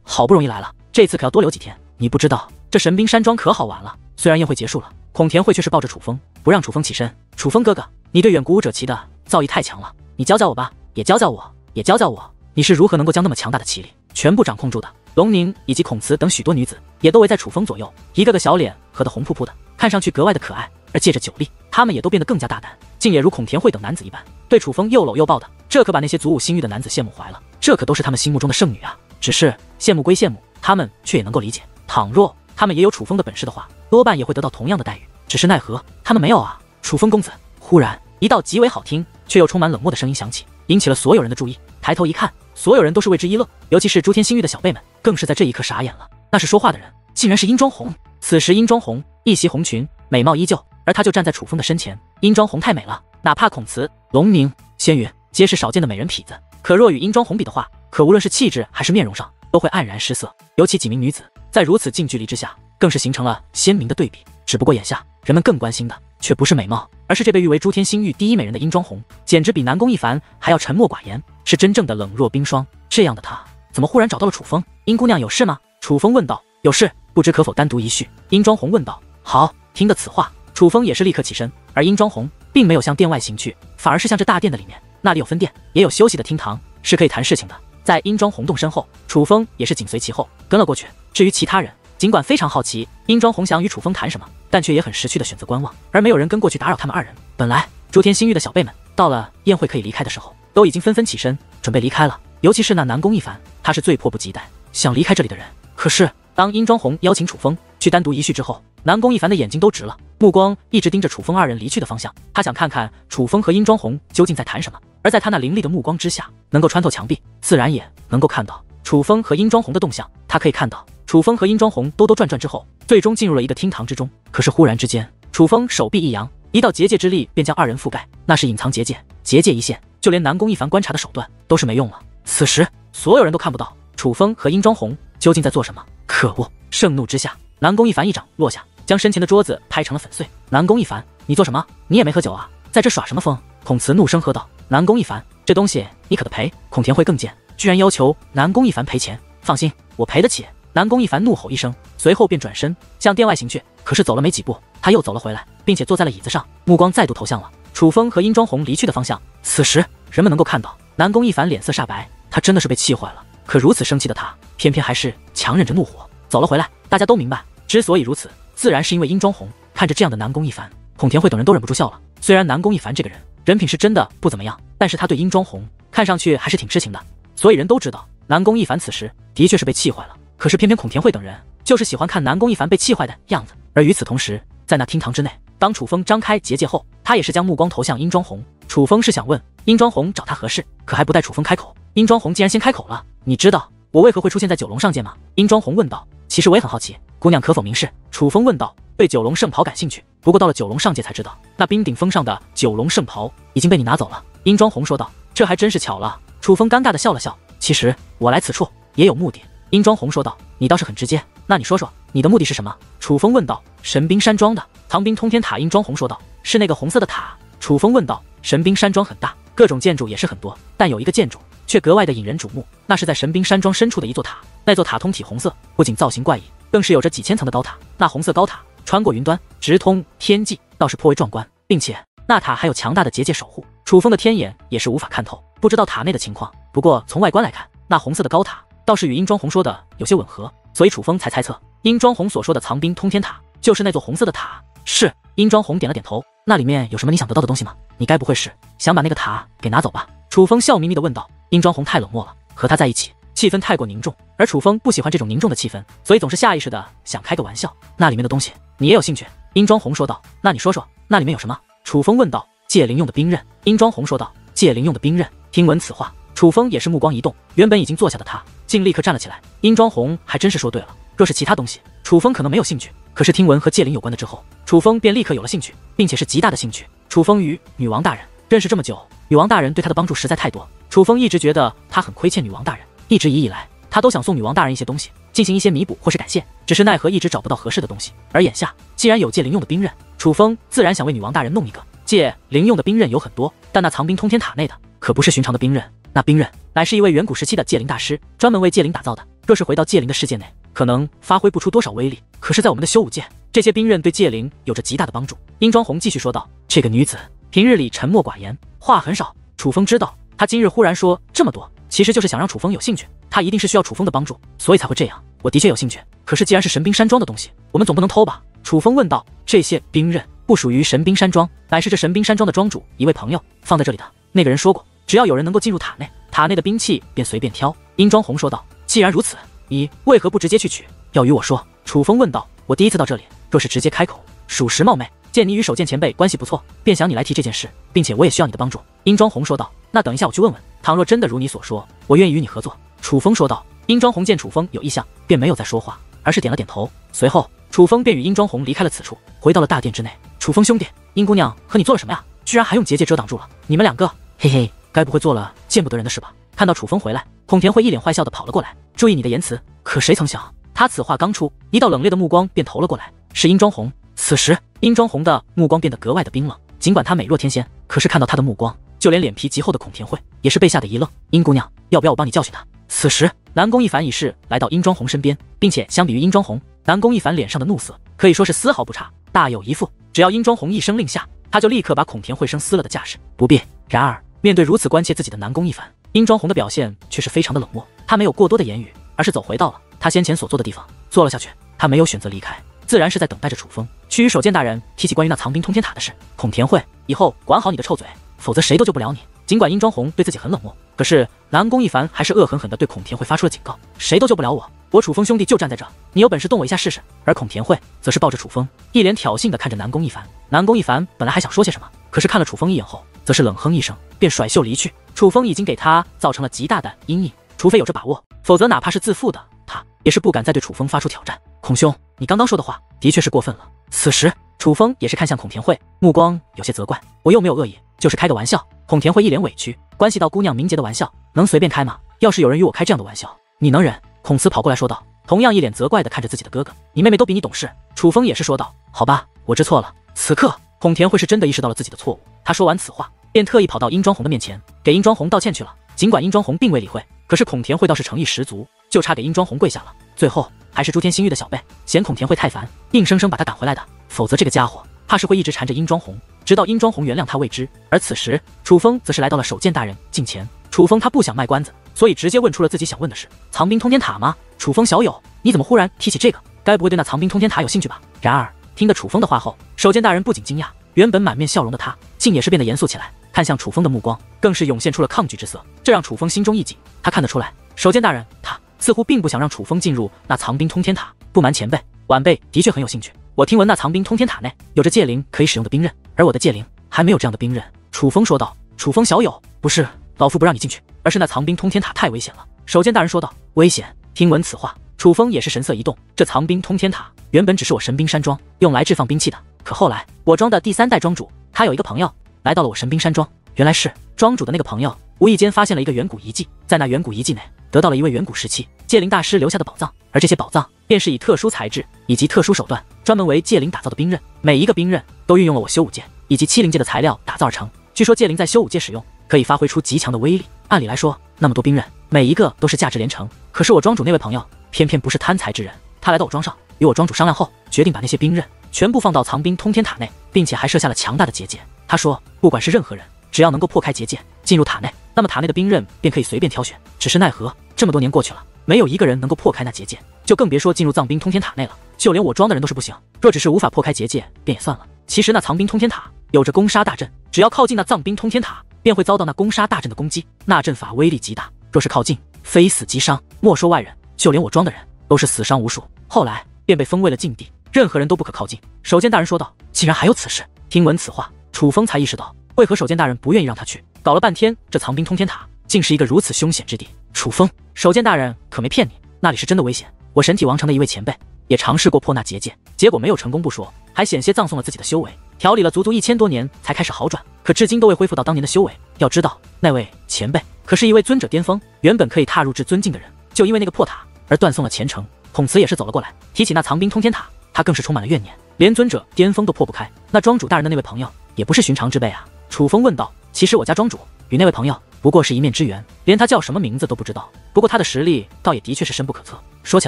好不容易来了，这次可要多留几天。你不知道这神兵山庄可好玩了。虽然宴会结束了，孔田慧却是抱着楚风，不让楚风起身。楚风哥哥，你对远古武者旗的造诣太强了，你教教我吧，也教教我，也教教我，你是如何能够将那么强大的旗力全部掌控住的？龙宁以及孔慈等许多女子也都围在楚风左右，一个个小脸喝得红扑扑的，看上去格外的可爱。而借着酒力，他们也都变得更加大胆，竟也如孔田慧等男子一般，对楚风又搂又抱的，这可把那些祖武星域的男子羡慕怀了。这可都是他们心目中的圣女啊！只是羡慕归羡慕，他们却也能够理解，倘若他们也有楚风的本事的话，多半也会得到同样的待遇。只是奈何他们没有啊！楚风公子，忽然一道极为好听却又充满冷漠的声音响起，引起了所有人的注意。抬头一看，所有人都是为之一乐，尤其是诸天星域的小辈们，更是在这一刻傻眼了。那是说话的人，竟然是殷庄红。此时殷庄红一袭红裙，美貌依旧，而她就站在楚风的身前。殷庄红太美了，哪怕孔慈、龙宁、仙云皆是少见的美人痞子，可若与殷庄红比的话，可无论是气质还是面容上，都会黯然失色。尤其几名女子在如此近距离之下，更是形成了鲜明的对比。只不过眼下人们更关心的却不是美貌，而是这被誉为诸天星域第一美人的殷庄红，简直比南宫一凡还要沉默寡言，是真正的冷若冰霜。这样的她怎么忽然找到了楚风？殷姑娘有事吗？楚风问道。有事，不知可否单独一叙？殷庄红问道。好，听得此话，楚风也是立刻起身，而殷庄红并没有向殿外行去，反而是向这大殿的里面，那里有分殿，也有休息的厅堂，是可以谈事情的。在殷庄红动身后，楚风也是紧随其后跟了过去。至于其他人，尽管非常好奇殷庄红想与楚风谈什么，但却也很识趣的选择观望，而没有人跟过去打扰他们二人。本来诸天星域的小辈们到了宴会可以离开的时候，都已经纷纷起身准备离开了，尤其是那南宫一凡，他是最迫不及待想离开这里的人。可是当殷庄红邀请楚风去单独一叙之后，南宫一凡的眼睛都直了，目光一直盯着楚风二人离去的方向，他想看看楚风和殷庄红究竟在谈什么。而在他那凌厉的目光之下，能够穿透墙壁，自然也能够看到楚风和殷庄红的动向。他可以看到楚风和殷庄红兜兜转转之后，最终进入了一个厅堂之中。可是忽然之间，楚风手臂一扬，一道结界之力便将二人覆盖，那是隐藏结界，结界一现，就连南宫一凡观察的手段都是没用了。此时所有人都看不到楚风和殷庄红究竟在做什么。可恶！盛怒之下，南宫一凡一掌落下，将身前的桌子拍成了粉碎。南宫一凡，你做什么？你也没喝酒啊，在这耍什么疯？孔慈怒声喝道。南宫一凡，这东西你可得赔！孔田慧更贱，居然要求南宫一凡赔钱。放心，我赔得起。南宫一凡怒吼一声，随后便转身向殿外行去。可是走了没几步，他又走了回来，并且坐在了椅子上，目光再度投向了楚风和殷庄红离去的方向。此时人们能够看到南宫一凡脸色煞白，他真的是被气坏了。可如此生气的他，偏偏还是强忍着怒火走了回来。大家都明白，之所以如此，自然是因为殷庄红。看着这样的南宫一凡，孔田慧等人都忍不住笑了。虽然南宫一凡这个人人品是真的不怎么样，但是他对殷庄红看上去还是挺痴情的，所以人都知道南宫一凡此时的确是被气坏了。可是偏偏孔田慧等人就是喜欢看南宫一凡被气坏的样子。而与此同时，在那厅堂之内，当楚风张开结界后，他也是将目光投向殷庄红。楚风是想问殷庄红找他何事，可还不待楚风开口，殷庄红竟然先开口了。你知道我为何会出现在九龙上界吗？殷庄红问道。其实我也很好奇，姑娘可否明示？楚风问道。对九龙圣袍感兴趣，不过到了九龙上界才知道，那冰顶峰上的九龙圣袍已经被你拿走了。殷庄红说道。这还真是巧了。楚风尴尬的笑了笑。其实我来此处也有目的。殷庄红说道。你倒是很直接，那你说说你的目的是什么？楚风问道。神兵山庄的藏兵通天塔。殷庄红说道。是那个红色的塔？楚风问道。神兵山庄很大，各种建筑也是很多，但有一个建筑却格外的引人瞩目，那是在神兵山庄深处的一座塔。那座塔通体红色，不仅造型怪异，更是有着几千层的高塔。那红色高塔穿过云端，直通天际，倒是颇为壮观，并且那塔还有强大的结界守护。楚风的天眼也是无法看透，不知道塔内的情况。不过从外观来看，那红色的高塔倒是与殷庄红说的有些吻合，所以楚风才猜测殷庄红所说的藏兵通天塔就是那座红色的塔。是，殷庄红点了点头。那里面有什么你想得到的东西吗？你该不会是想把那个塔给拿走吧？楚风笑眯眯地问道。殷庄红太冷漠了，和他在一起气氛太过凝重，而楚风不喜欢这种凝重的气氛，所以总是下意识的想开个玩笑。那里面的东西你也有兴趣？殷庄红说道。那你说说，那里面有什么？楚风问道。戒灵用的兵刃。殷庄红说道。戒灵用的兵刃。听闻此话，楚风也是目光一动，原本已经坐下的他竟立刻站了起来。殷庄红还真是说对了，若是其他东西，楚风可能没有兴趣，可是听闻和戒灵有关的之后，楚风便立刻有了兴趣，并且是极大的兴趣。楚风与女王大人认识这么久，女王大人对他的帮助实在太多，楚风一直觉得他很亏欠女王大人，一直以来他都想送女王大人一些东西，进行一些弥补或是感谢，只是奈何一直找不到合适的东西。而眼下既然有戒灵用的兵刃，楚风自然想为女王大人弄一个。戒灵用的兵刃有很多，但那藏兵通天塔内的可不是寻常的兵刃，那兵刃乃是一位远古时期的戒灵大师专门为戒灵打造的，若是回到戒灵的世界内，可能发挥不出多少威力，可是在我们的修武界，这些兵刃对戒灵有着极大的帮助。殷庄红继续说道。这个女子平日里沉默寡言，话很少，楚风知道她今日忽然说这么多，其实就是想让楚风有兴趣，她一定是需要楚风的帮助，所以才会这样。我的确有兴趣，可是既然是神兵山庄的东西，我们总不能偷吧？楚风问道。这些兵刃不属于神兵山庄，乃是这神兵山庄的庄主一位朋友放在这里的。那个人说过，只要有人能够进入塔内，塔内的兵器便随便挑。殷庄红说道。既然如此，你为何不直接去取，要与我说？楚风问道。我第一次到这里，若是直接开口，属实冒昧。见你与守剑前辈关系不错，便想你来提这件事，并且我也需要你的帮助。殷庄红说道。那等一下我去问问，倘若真的如你所说，我愿意与你合作。楚风说道。殷庄红见楚风有意向，便没有再说话，而是点了点头。随后楚风便与殷庄红离开了此处，回到了大殿之内。楚风兄弟，殷姑娘和你做了什么呀？居然还用结界遮挡住了你们两个，嘿嘿，该不会做了见不得人的事吧？看到楚风回来，孔田慧一脸坏笑的跑了过来。注意你的言辞。可谁曾想，他此话刚出，一道冷冽的目光便投了过来，是殷庄红。此时殷庄红的目光变得格外的冰冷，尽管他美若天仙，可是看到他的目光，就连脸皮极厚的孔田慧也是被吓得一愣。殷姑娘，要不要我帮你教训他？此时南宫一凡已是来到殷庄红身边，并且相比于殷庄红，南宫一凡脸上的怒色可以说是丝毫不差，大有一副只要殷庄红一声令下，他就立刻把孔田慧生撕了的架势。不必。然而面对如此关切自己的南宫一凡，殷庄红的表现却是非常的冷漠，他没有过多的言语，而是走回到了他先前所坐的地方，坐了下去。他没有选择离开，自然是在等待着楚风去与守剑大人提起关于那藏兵通天塔的事。孔田慧，以后管好你的臭嘴，否则谁都救不了你。尽管殷庄红对自己很冷漠，可是南宫一凡还是恶狠狠地对孔田慧发出了警告：谁都救不了我，我楚风兄弟就站在这，你有本事动我一下试试。而孔田慧则是抱着楚风，一脸挑衅地看着南宫一凡。南宫一凡本来还想说些什么，可是看了楚风一眼后，则是冷哼一声，便甩袖离去。楚风已经给他造成了极大的阴影，除非有着把握，否则哪怕是自负的他，也是不敢再对楚风发出挑战。孔兄，你刚刚说的话的确是过分了。此时楚风也是看向孔田慧，目光有些责怪。我又没有恶意，就是开个玩笑。孔田慧一脸委屈，关系到姑娘名节的玩笑，能随便开吗？要是有人与我开这样的玩笑，你能忍？孔慈跑过来说道，同样一脸责怪地看着自己的哥哥。你妹妹都比你懂事。楚风也是说道。好吧，我知错了。此刻孔田慧是真的意识到了自己的错误，他说完此话，便特意跑到殷庄红的面前，给殷庄红道歉去了。尽管殷庄红并未理会，可是孔田慧倒是诚意十足，就差给殷庄红跪下了。最后还是朱天心玉的小辈嫌孔田慧太烦，硬生生把他赶回来的，否则这个家伙怕是会一直缠着殷庄红，直到殷庄红原谅他为之。而此时楚风则是来到了守剑大人近前。楚风他不想卖关子，所以直接问出了自己想问的事：藏兵通天塔吗？楚风小友，你怎么忽然提起这个？该不会对那藏兵通天塔有兴趣吧？然而听得楚风的话后，守剑大人不仅惊讶，原本满面笑容的他竟也是变得严肃起来，看向楚风的目光更是涌现出了抗拒之色，这让楚风心中一紧。他看得出来，守剑大人他似乎并不想让楚风进入那藏兵通天塔。不瞒前辈，晚辈的确很有兴趣。我听闻那藏兵通天塔内有着戒灵可以使用的兵刃，而我的戒灵还没有这样的兵刃。楚风说道。楚风小友，不是老夫不让你进去，而是那藏兵通天塔太危险了。守剑大人说道。危险？听闻此话，楚风也是神色一动。这藏兵通天塔原本只是我神兵山庄用来置放兵器的，可后来我庄的第3代庄主他有一个朋友来到了我神兵山庄，原来是庄主的那个朋友无意间发现了一个远古遗迹，在那远古遗迹内得到了一位远古时期戒灵大师留下的宝藏，而这些宝藏便是以特殊材质以及特殊手段专门为戒灵打造的兵刃，每一个兵刃都运用了我修武界以及欺灵界的材料打造而成。据说戒灵在修武界使用可以发挥出极强的威力，按理来说那么多兵刃每一个都是价值连城，可是我庄主那位朋友偏偏不是贪财之人，他来到我庄上与我庄主商量后，决定把那些兵刃全部放到藏兵通天塔内，并且还设下了强大的结界。他说不管是任何人，只要能够破开结界进入塔内，那么塔内的兵刃便可以随便挑选。只是奈何这么多年过去了，没有一个人能够破开那结界，就更别说进入藏兵通天塔内了。就连我庄的人都是不行，若只是无法破开结界便也算了。其实那藏兵通天塔有着攻杀大阵，只要靠近那藏兵通天塔，便会遭到那攻杀大阵的攻击。那阵法威力极大，若是靠近，非死即伤。莫说外人，就连我庄的人都是死伤无数。后来便被封为了禁地，任何人都不可靠近。守监大人说道：“竟然还有此事！”听闻此话，楚风才意识到为何守监大人不愿意让他去。搞了半天，这藏兵通天塔竟是一个如此凶险之地。楚风，守监大人可没骗你，那里是真的危险。我神体王城的一位前辈也尝试过破那结界，结果没有成功不说，还险些葬送了自己的修为。调理了足足1000多年才开始好转，可至今都未恢复到当年的修为。要知道，那位前辈可是一位尊者巅峰，原本可以踏入至尊境的人，就因为那个破塔而断送了前程。孔慈也是走了过来，提起那藏兵通天塔，他更是充满了怨念，连尊者巅峰都破不开，那庄主大人的那位朋友也不是寻常之辈啊。楚风问道：“其实我家庄主与那位朋友不过是一面之缘，连他叫什么名字都不知道。不过他的实力倒也的确是深不可测。说起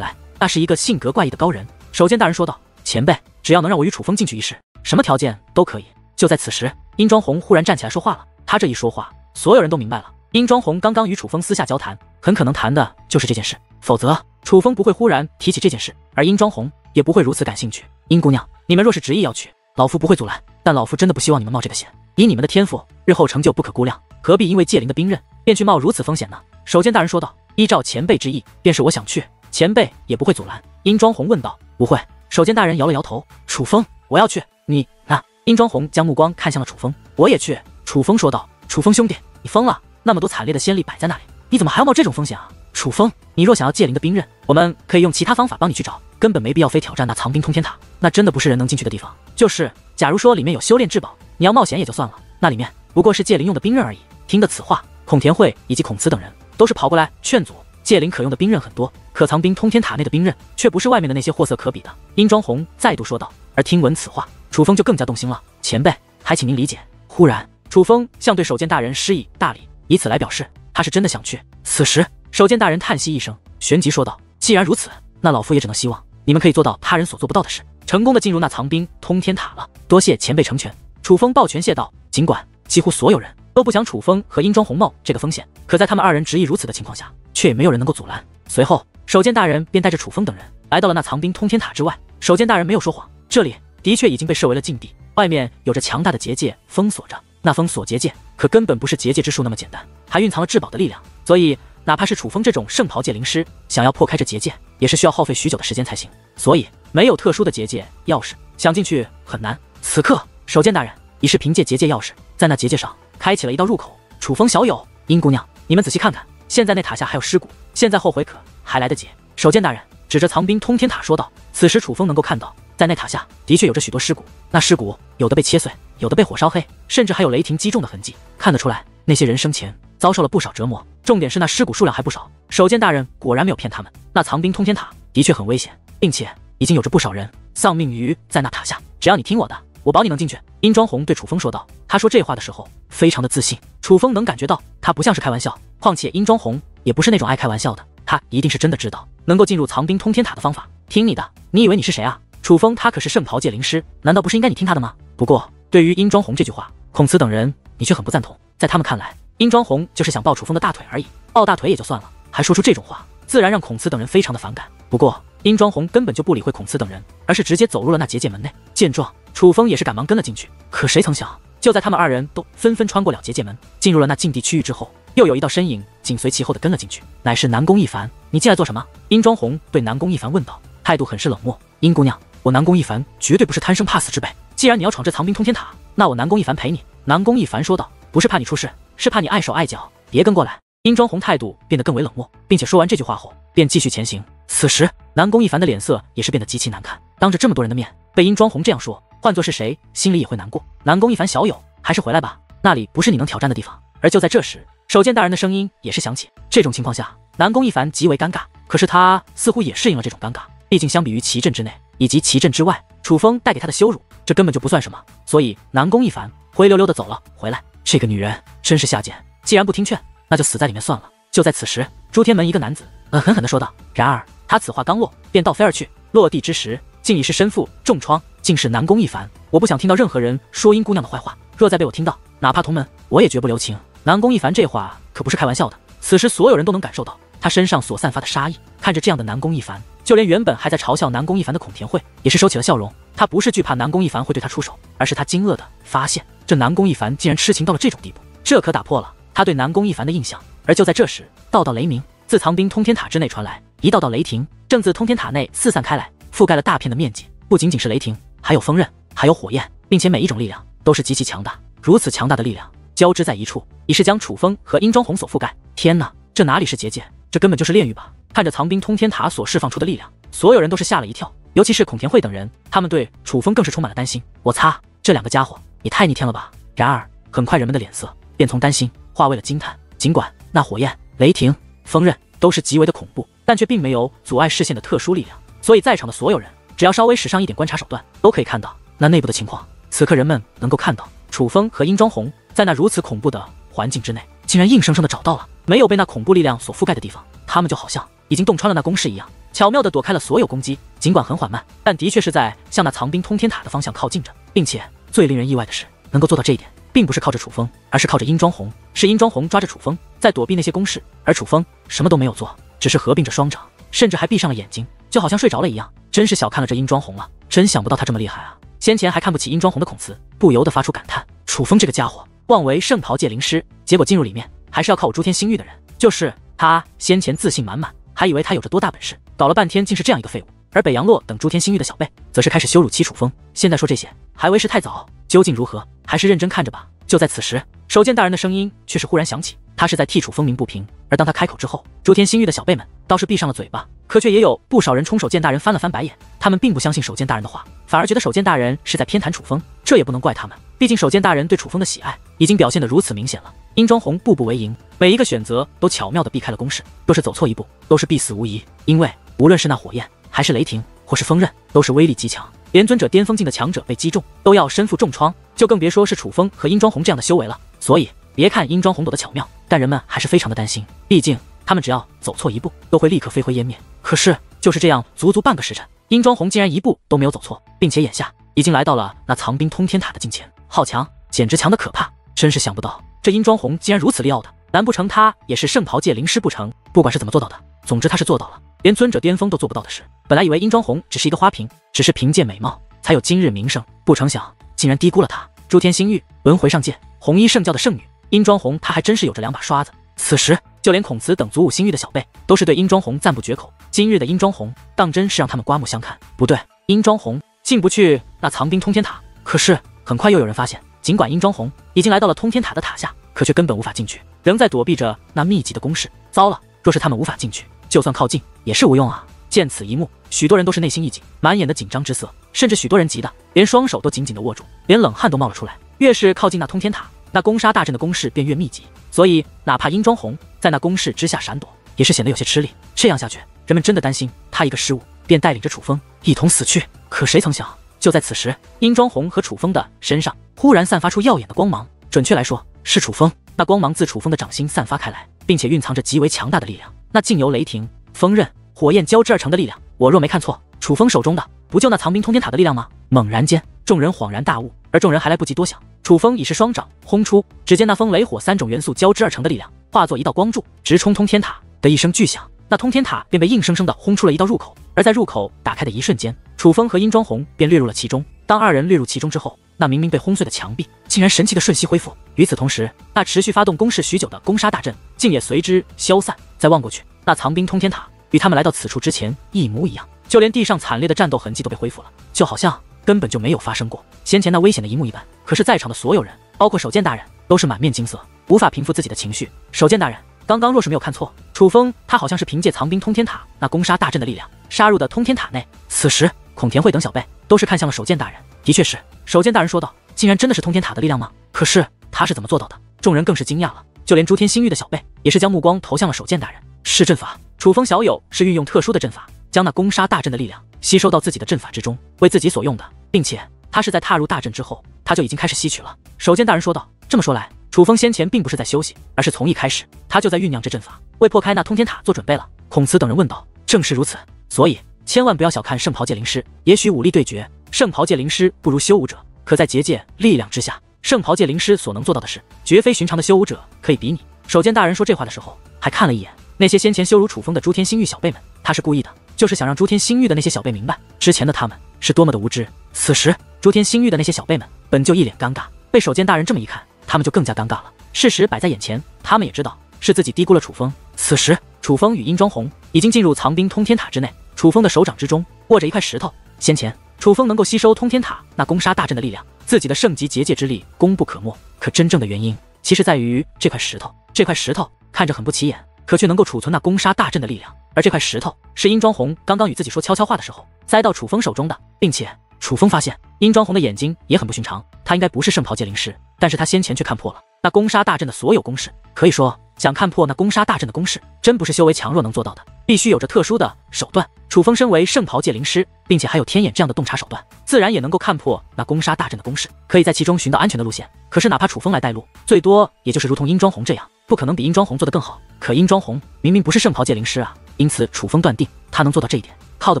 来，那是一个性格怪异的高人。”守监大人说道：“前辈，只要能让我与楚风进去一试，什么条件都可以。”就在此时，殷庄红忽然站起来说话了。他这一说话，所有人都明白了，殷庄红刚刚与楚风私下交谈，很可能谈的就是这件事，否则楚风不会忽然提起这件事，而殷庄红也不会如此感兴趣。殷姑娘，你们若是执意要去，老夫不会阻拦，但老夫真的不希望你们冒这个险。以你们的天赋，日后成就不可估量，何必因为界灵的兵刃便去冒如此风险呢？守监大人说道：“依照前辈之意，便是我想去，前辈也不会阻拦。”殷庄红问道：“不会？”守监大人摇了摇头。楚风，我要去。你那？殷庄红将目光看向了楚风。我也去。楚风说道。楚风兄弟，你疯了？那么多惨烈的先例摆在那里，你怎么还要冒这种风险啊？楚风，你若想要界灵的兵刃，我们可以用其他方法帮你去找，根本没必要非挑战那藏兵通天塔，那真的不是人能进去的地方。就是假如说里面有修炼至宝，你要冒险也就算了，那里面不过是界灵用的兵刃而已。听得此话，孔田慧以及孔慈等人都是跑过来劝阻。界灵可用的兵刃很多，可藏兵通天塔内的兵刃却不是外面的那些货色可比的。殷庄红再度说道。而听闻此话，楚风就更加动心了。前辈，还请您理解。忽然，楚风向对守监大人施以大礼，以此来表示他是真的想去。此时，守监大人叹息一声，旋即说道：“既然如此，那老夫也只能希望你们可以做到他人所做不到的事，成功的进入那藏兵通天塔了。多谢前辈成全。”楚风抱拳谢道。尽管几乎所有人都不想楚风和殷庄红冒这个风险，可在他们二人执意如此的情况下，却也没有人能够阻拦。随后，守监大人便带着楚风等人来到了那藏兵通天塔之外。守监大人没有说谎，这里的确已经被设为了禁地，外面有着强大的结界封锁着。那封锁结界可根本不是结界之术那么简单，还蕴藏了至宝的力量，所以哪怕是楚风这种圣袍界灵师，想要破开这结界，也是需要耗费许久的时间才行。所以没有特殊的结界钥匙，想进去很难。此刻，守监大人已是凭借结界钥匙，在那结界上开启了一道入口。楚风小友，殷姑娘，你们仔细看看，现在那塔下还有尸骨，现在后悔可还来得及。守监大人指着藏兵通天塔说道。此时楚风能够看到，在那塔下的确有着许多尸骨，那尸骨有的被切碎，有的被火烧黑，甚至还有雷霆击中的痕迹，看得出来那些人生前遭受了不少折磨。重点是那尸骨数量还不少，守监大人果然没有骗他们，那藏兵通天塔的确很危险，并且已经有着不少人丧命于在那塔下。只要你听我的，我保你能进去。殷庄红对楚风说道。他说这话的时候非常的自信，楚风能感觉到他不像是开玩笑，况且殷庄红也不是那种爱开玩笑的，他一定是真的知道能够进入藏兵通天塔的方法。听你的，你以为你是谁啊？楚风他可是圣袍界灵师，难道不是应该你听他的吗？不过对于殷庄红这句话，孔慈等人你却很不赞同。在他们看来，殷庄红就是想抱楚风的大腿而已，抱大腿也就算了，还说出这种话，自然让孔慈等人非常的反感。不过殷庄红根本就不理会孔慈等人，而是直接走入了那结界门内。见状，楚风也是赶忙跟了进去。可谁曾想，就在他们二人都纷纷穿过了结界门，进入了那禁地区域之后，又有一道身影紧随其后的跟了进去，乃是南宫一凡。你进来做什么？殷庄红对南宫一凡问道，态度很是冷漠。殷姑娘，我南宫一凡绝对不是贪生怕死之辈，既然你要闯这藏兵通天塔，那我南宫一凡陪你。南宫一凡说道。不是怕你出事，是怕你碍手碍脚，别跟过来。殷庄红态度变得更为冷漠，并且说完这句话后便继续前行。此时南宫一凡的脸色也是变得极其难看，当着这么多人的面被殷庄红这样说，换作是谁心里也会难过。南宫一凡小友，还是回来吧，那里不是你能挑战的地方。而就在这时，守监大人的声音也是响起。这种情况下，南宫一凡极为尴尬，可是他似乎也适应了这种尴尬，毕竟相比于旗阵之内以及旗阵之外，楚风带给他的羞辱，这根本就不算什么。所以南宫一凡灰溜溜的走了回来。这个女人真是下贱，既然不听劝，那就死在里面算了。就在此时，朱天门一个男子狠狠地说道。然而他此话刚落，便倒飞而去，落地之时竟已是身负重创，竟是南宫一凡。我不想听到任何人说殷姑娘的坏话，若再被我听到，哪怕同门我也绝不留情。南宫一凡这话可不是开玩笑的。此时所有人都能感受到他身上所散发的杀意。看着这样的南宫一凡，就连原本还在嘲笑南宫一凡的孔田惠也是收起了笑容。他不是惧怕南宫一凡会对他出手，而是他惊愕的发现，这南宫一凡竟然痴情到了这种地步，这可打破了他对南宫一凡的印象。而就在这时，道道雷鸣自藏兵通天塔之内传来，一道道雷霆正自通天塔内四散开来，覆盖了大片的面积。不仅仅是雷霆，还有锋刃，还有火焰，并且每一种力量都是极其强大。如此强大的力量交织在一处，已是将楚风和殷庄红所覆盖。天哪，这哪里是结界，这根本就是炼狱吧！看着藏兵通天塔所释放出的力量，所有人都是吓了一跳，尤其是孔田惠等人，他们对楚风更是充满了担心。我擦，这两个家伙也太逆天了吧！然而很快人们的脸色便从担心化为了惊叹。尽管那火焰、雷霆、锋刃都是极为的恐怖，但却并没有阻碍视线的特殊力量，所以在场的所有人只要稍微使上一点观察手段，都可以看到那内部的情况。此刻人们能够看到楚风和殷庄红在那如此恐怖的环境之内，竟然硬生生的找到了没有被那恐怖力量所覆盖的地方。他们就好像已经洞穿了那工事一样，巧妙地躲开了所有攻击。尽管很缓慢，但的确是在向那藏兵通天塔的方向靠近着。并且最令人意外的是，能够做到这一点，并不是靠着楚风，而是靠着殷庄红。是殷庄红抓着楚风在躲避那些攻势，而楚风什么都没有做，只是合并着双掌，甚至还闭上了眼睛，就好像睡着了一样。真是小看了这殷庄红了，真想不到他这么厉害啊！先前还看不起殷庄红的孔慈不由得发出感叹：楚风这个家伙，妄为圣袍界灵师，结果进入里面还是要靠我诛天星域的人。就是他先前自信满满，还以为他有着多大本事，搞了半天竟是这样一个废物。而北洋洛等诛天星域的小辈，则是开始羞辱楚风。现在说这些还为时太早，究竟如何，还是认真看着吧。就在此时，守剑大人的声音却是忽然响起，他是在替楚风鸣不平。而当他开口之后，诛天星域的小辈们倒是闭上了嘴巴，可却也有不少人冲守剑大人翻了翻白眼。他们并不相信守剑大人的话，反而觉得守剑大人是在偏袒楚风。这也不能怪他们，毕竟守剑大人对楚风的喜爱已经表现得如此明显了。殷庄红步步为营，每一个选择都巧妙地避开了攻势，就是走错一步都是必死无疑。因为无论是那火焰，还是雷霆，或是锋刃，都是威力极强，连尊者巅峰境的强者被击中都要身负重创，就更别说是楚风和殷庄红这样的修为了。所以别看殷庄红躲得巧妙，但人们还是非常的担心，毕竟他们只要走错一步都会立刻飞灰烟灭。可是就是这样，足足半个时辰，殷庄红竟然一步都没有走错，并且眼下已经来到了那藏兵通天塔的近前。好强，简直强得可怕！真是想不到这殷庄红竟然如此利奥的，难不成他也是圣袍界灵师不成？不管是怎么做到的，总之他是做到了，连尊者巅峰都做不到的事。本来以为殷庄红只是一个花瓶，只是凭借美貌才有今日名声，不成想竟然低估了他。诸天星域轮回上界，红衣圣教的圣女殷庄红，她还真是有着两把刷子。此时就连孔慈等祖武星域的小辈都是对殷庄红赞不绝口。今日的殷庄红当真是让他们刮目相看。不对，殷庄红进不去那藏兵通天塔。可是很快又有人发现，尽管殷庄红已经来到了通天塔的塔下，可却根本无法进去，仍在躲避着那密集的攻势。糟了，若是他们无法进去，就算靠近也是无用啊！见此一幕，许多人都是内心一紧，满眼的紧张之色，甚至许多人急得连双手都紧紧地握住，连冷汗都冒了出来。越是靠近那通天塔，那攻杀大阵的攻势便越密集，所以哪怕殷庄红在那攻势之下闪躲，也是显得有些吃力。这样下去，人们真的担心他一个失误便带领着楚风一同死去。可谁曾想，就在此时，殷庄红和楚风的身上忽然散发出耀眼的光芒，准确来说是楚风。那光芒自楚风的掌心散发开来，并且蕴藏着极为强大的力量，那竟由雷霆、锋刃、火焰交织而成的力量。我若没看错，楚风手中的不就那藏兵通天塔的力量吗？猛然间，众人恍然大悟，而众人还来不及多想，楚风已是双掌轰出，只见那风雷火三种元素交织而成的力量化作一道光柱，直冲通天塔。的一声巨响，那通天塔便被硬生生的轰出了一道入口。而在入口打开的一瞬间，楚风和殷庄红便掠入了其中。当二人掠入其中之后，那明明被轰碎的墙壁竟然神奇的瞬息恢复。与此同时，那持续发动攻势许久的攻杀大阵竟也随之消散。再望过去，那藏兵通天塔与他们来到此处之前一模一样，就连地上惨烈的战斗痕迹都被恢复了，就好像根本就没有发生过先前那危险的一幕一般。可是在场的所有人，包括守剑大人，都是满面惊色，无法平复自己的情绪。守剑大人，刚刚若是没有看错，楚风他好像是凭借藏兵通天塔那攻杀大阵的力量杀入的通天塔内。此时孔田惠等小辈都是看向了守剑大人。的确是，守剑大人说道，竟然真的是通天塔的力量吗？可是他是怎么做到的？众人更是惊讶了，就连诸天星域的小辈也是将目光投向了守剑大人。是阵法，楚风小友是运用特殊的阵法，将那攻杀大阵的力量吸收到自己的阵法之中，为自己所用的，并且他是在踏入大阵之后，他就已经开始吸取了。守剑大人说道，这么说来，楚风先前并不是在休息，而是从一开始他就在酝酿这阵法，为破开那通天塔做准备了。孔慈等人问道，正是如此，所以千万不要小看圣袍界灵师，也许武力对决，圣袍界灵师不如修武者，可在结界力量之下，圣袍界灵师所能做到的事，绝非寻常的修武者可以比拟。守剑大人说这话的时候，还看了一眼那些先前羞辱楚风的朱天心玉小辈们，他是故意的，就是想让朱天心玉的那些小辈明白，之前的他们是多么的无知。此时，朱天心玉的那些小辈们本就一脸尴尬，被守剑大人这么一看，他们就更加尴尬了。事实摆在眼前，他们也知道是自己低估了楚风。此时，楚风与殷庄红已经进入藏兵通天塔之内，楚风的手掌之中握着一块石头。先前，楚风能够吸收通天塔那攻杀大阵的力量，自己的圣级结界之力功不可没。可真正的原因，其实在于这块石头。这块石头看着很不起眼，可却能够储存那攻杀大阵的力量。而这块石头是殷庄红刚刚与自己说悄悄话的时候塞到楚风手中的，并且楚风发现殷庄红的眼睛也很不寻常，他应该不是圣袍界灵师，但是他先前却看破了那攻杀大阵的所有攻势。可以说，想看破那攻杀大阵的攻势，真不是修为强弱能做到的，必须有着特殊的手段。楚风身为圣袍界灵师，并且还有天眼这样的洞察手段，自然也能够看破那攻杀大阵的攻势，可以在其中寻到安全的路线。可是哪怕楚风来带路，最多也就是如同殷庄红这样，不可能比殷庄红做得更好。可殷庄红明明不是圣袍界灵师啊，因此楚风断定他能做到这一点，靠的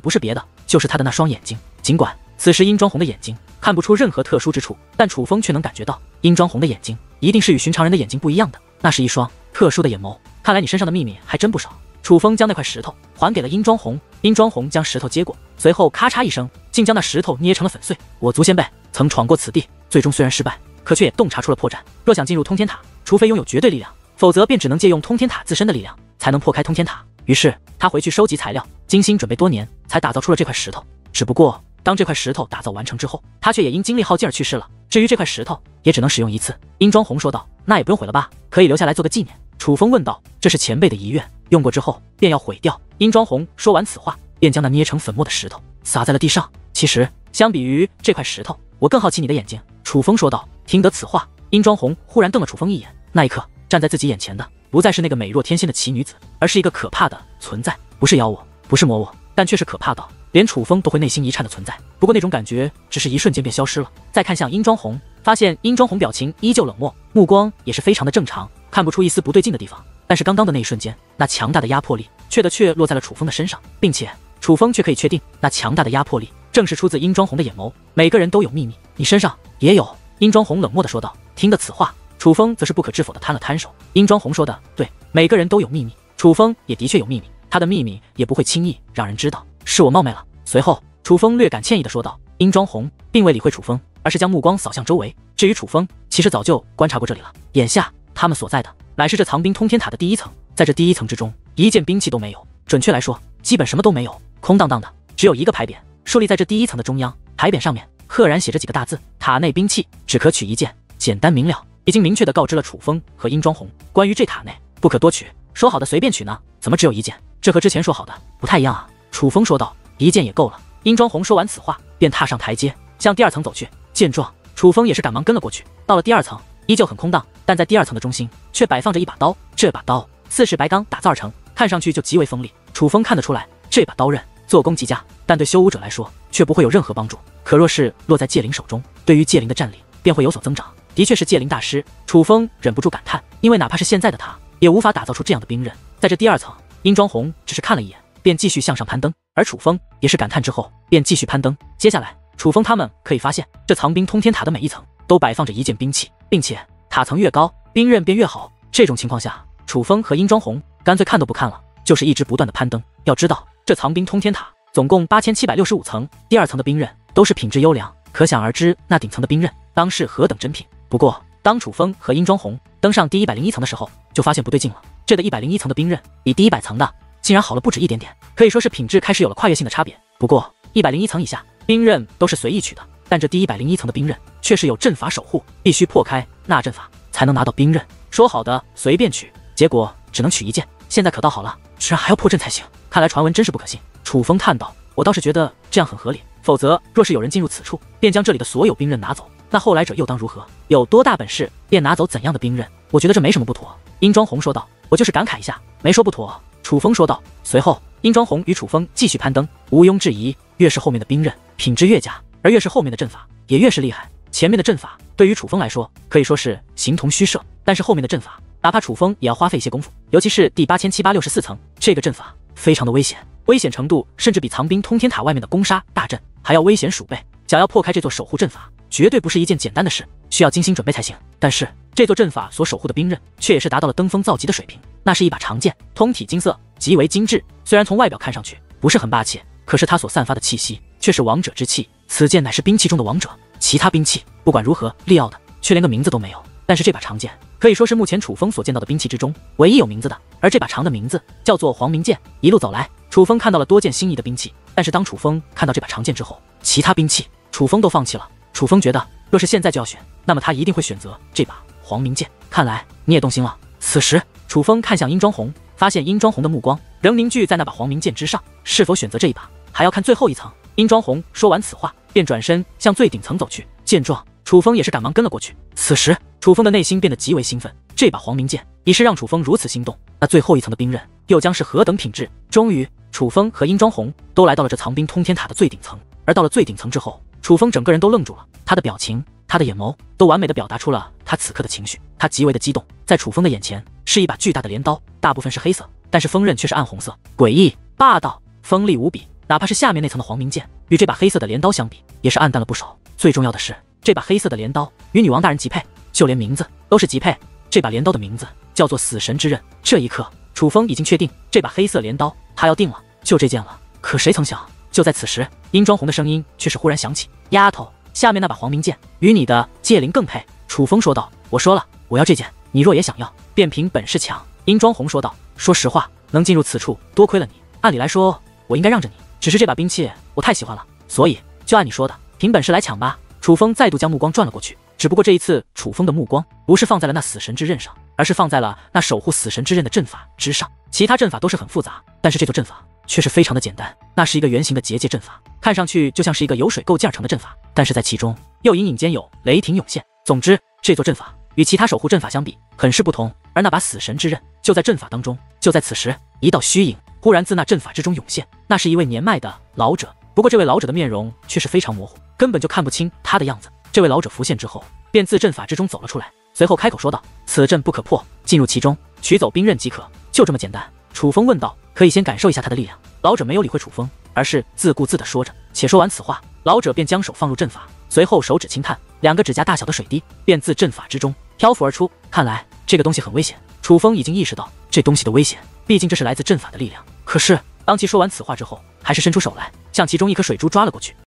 不是别的，就是他的那双眼睛。尽管此时殷庄红的眼睛看不出任何特殊之处，但楚风却能感觉到殷庄红的眼睛一定是与寻常人的眼睛不一样的，那是一双特殊的眼眸。看来你身上的秘密还真不少。楚风将那块石头还给了殷庄红，殷庄红将石头接过，随后咔嚓一声，竟将那石头捏成了粉碎。我族先辈曾闯过此地，最终虽然失败，可却也洞察出了破绽。若想进入通天塔，除非拥有绝对力量，否则便只能借用通天塔自身的力量，才能破开通天塔。于是他回去收集材料，精心准备多年，才打造出了这块石头。只不过当这块石头打造完成之后，他却也因精力耗尽而去世了。至于这块石头，也只能使用一次。殷庄红说道：“那也不用毁了吧，可以留下来做个纪念。”楚风问道：“这是前辈的遗愿，用过之后便要毁掉。”殷庄红说完此话，便将那捏成粉末的石头撒在了地上。其实，相比于这块石头，我更好奇你的眼睛。”楚风说道。听得此话，殷庄红忽然瞪了楚风一眼。那一刻，站在自己眼前的不再是那个美若天仙的奇女子，而是一个可怕的存在，不是妖我，不是魔我，但却是可怕到连楚风都会内心一颤的存在。不过那种感觉只是一瞬间便消失了。再看向殷庄红，发现殷庄红表情依旧冷漠，目光也是非常的正常，看不出一丝不对劲的地方。但是刚刚的那一瞬间，那强大的压迫力却落在了楚风的身上，并且楚风却可以确定，那强大的压迫力正是出自殷庄红的眼眸。每个人都有秘密，你身上也有。殷庄红冷漠的说道。听得此话，楚风则是不可置否的摊了摊手。殷庄红说的对，每个人都有秘密，楚风也的确有秘密，他的秘密也不会轻易让人知道，是我冒昧了。随后楚风略感歉意的说道。殷庄红并未理会楚风，而是将目光扫向周围。至于楚风，其实早就观察过这里了。眼下他们所在的乃是这藏兵通天塔的第一层，在这第一层之中，一件兵器都没有，准确来说基本什么都没有，空荡荡的，只有一个牌匾竖立在这第一层的中央，牌匾上面赫然写着几个大字：塔内兵器只可取一件，简单明了，已经明确的告知了楚风和殷庄红，关于这塔内不可多取，说好的随便取呢，怎么只有一件？这和之前说好的不太一样啊。楚风说道。一件也够了。殷庄红说完此话，便踏上台阶向第二层走去。见状，楚风也是赶忙跟了过去。到了第二层，依旧很空荡，但在第二层的中心却摆放着一把刀，这把刀似是白钢打造而成，看上去就极为锋利。楚风看得出来，这把刀刃做工极佳，但对修武者来说却不会有任何帮助。可若是落在戒灵手中，对于戒灵的战力便会有所增长。的确是戒灵大师。楚风忍不住感叹，因为哪怕是现在的他，也无法打造出这样的兵刃。在这第二层，殷庄红只是看了一眼，便继续向上攀登，而楚风也是感叹之后，便继续攀登。接下来，楚风他们可以发现，这藏兵通天塔的每一层都摆放着一件兵器，并且塔层越高，兵刃便越好。这种情况下，楚风和殷庄红干脆看都不看了，就是一直不断的攀登。要知道，这藏兵通天塔总共8765层，第二层的兵刃都是品质优良，可想而知那顶层的兵刃当是何等珍品。不过，当楚风和殷庄红登上第101层的时候，就发现不对劲了。这的101层的兵刃比第100层的竟然好了不止一点点，可以说是品质开始有了跨越性的差别。不过101层以下兵刃都是随意取的，但这第101层的兵刃却是有阵法守护，必须破开那阵法才能拿到兵刃。说好的随便取，结果只能取一件，现在可倒好了，居然还要破阵才行，看来传闻真是不可信。楚风叹道。我倒是觉得这样很合理，否则若是有人进入此处，便将这里的所有兵刃拿走，那后来者又当如何？有多大本事便拿走怎样的兵刃？我觉得这没什么不妥。殷庄红说道。我就是感慨一下，没说不妥。楚风说道。随后殷庄红与楚风继续攀登，毋庸置疑，越是后面的兵刃品质越佳，而越是后面的阵法也越是厉害。前面的阵法对于楚风来说可以说是形同虚设，但是后面的阵法哪怕楚风也要花费一些功夫，尤其是第8764层，这个阵法非常的危险，危险程度甚至比藏兵通天塔外面的攻杀大阵还要危险数倍。想要破开这座守护阵法，绝对不是一件简单的事，需要精心准备才行。但是这座阵法所守护的兵刃，却也是达到了登峰造极的水平。那是一把长剑，通体金色，极为精致。虽然从外表看上去不是很霸气，可是它所散发的气息却是王者之气。此剑乃是兵器中的王者，其他兵器不管如何利奥的，却连个名字都没有。但是这把长剑可以说是目前楚风所见到的兵器之中唯一有名字的，而这把长的名字叫做黄明剑。一路走来，楚风看到了多件心仪的兵器，但是当楚风看到这把长剑之后，其他兵器楚风都放弃了。楚风觉得，若是现在就要选，那么他一定会选择这把黄明剑。看来你也动心了。此时，楚风看向殷庄红，发现殷庄红的目光仍凝聚在那把黄明剑之上，是否选择这一把，还要看最后一层。殷庄红说完此话，便转身向最顶层走去。见状，楚风也是赶忙跟了过去。此时，楚风的内心变得极为兴奋，这把黄明剑已是让楚风如此心动，那最后一层的兵刃又将是何等品质？终于，楚风和殷庄红都来到了这藏兵通天塔的最顶层。而到了最顶层之后，楚风整个人都愣住了，他的表情，他的眼眸都完美的表达出了他此刻的情绪。他极为的激动，在楚风的眼前是一把巨大的镰刀，大部分是黑色，但是锋刃却是暗红色，诡异霸道，锋利无比。哪怕是下面那层的黄明剑，与这把黑色的镰刀相比，也是暗淡了不少。最重要的是，这把黑色的镰刀与女王大人极配，就连名字都是极配。这把镰刀的名字叫做死神之刃。这一刻，楚风已经确定这把黑色镰刀他要定了，就这件了。可谁曾想，就在此时，殷庄红的声音却是忽然响起：“丫头，下面那把黄明剑与你的戒灵更配。”楚风说道：“我说了，我要这件，你若也想要，便凭本事抢。”殷庄红说道：“说实话，能进入此处，多亏了你。按理来说，我应该让着你，只是这把兵器我太喜欢了，所以就按你说的，凭本事来抢吧。”楚风再度将目光转了过去，只不过这一次，楚风的目光不是放在了那死神之刃上，而是放在了那守护死神之刃的阵法之上。其他阵法都是很复杂，但是这座阵法却是非常的简单。那是一个圆形的结界阵法，看上去就像是一个由水构建而成的阵法，但是在其中又隐隐间有雷霆涌现。总之，这座阵法与其他守护阵法相比很是不同。而那把死神之刃就在阵法当中。就在此时，一道虚影忽然自那阵法之中涌现，那是一位年迈的老者。不过这位老者的面容却是非常模糊，根本就看不清他的样子。这位老者浮现之后，便自阵法之中走了出来，随后开口说道：“此阵不可破，进入其中，取走兵刃即可，就这么简单。”楚风问道：“可以先感受一下他的力量？”老者没有理会楚风，而是自顾自地说着。且说完此话，老者便将手放入阵法，随后手指轻探，2个指甲大小的水滴便自阵法之中漂浮而出。看来这个东西很危险。楚风已经意识到这东西的危险，毕竟这是来自阵法的力量。可是当其说完此话之后，还是伸出手来，向其中一颗水珠抓了过去。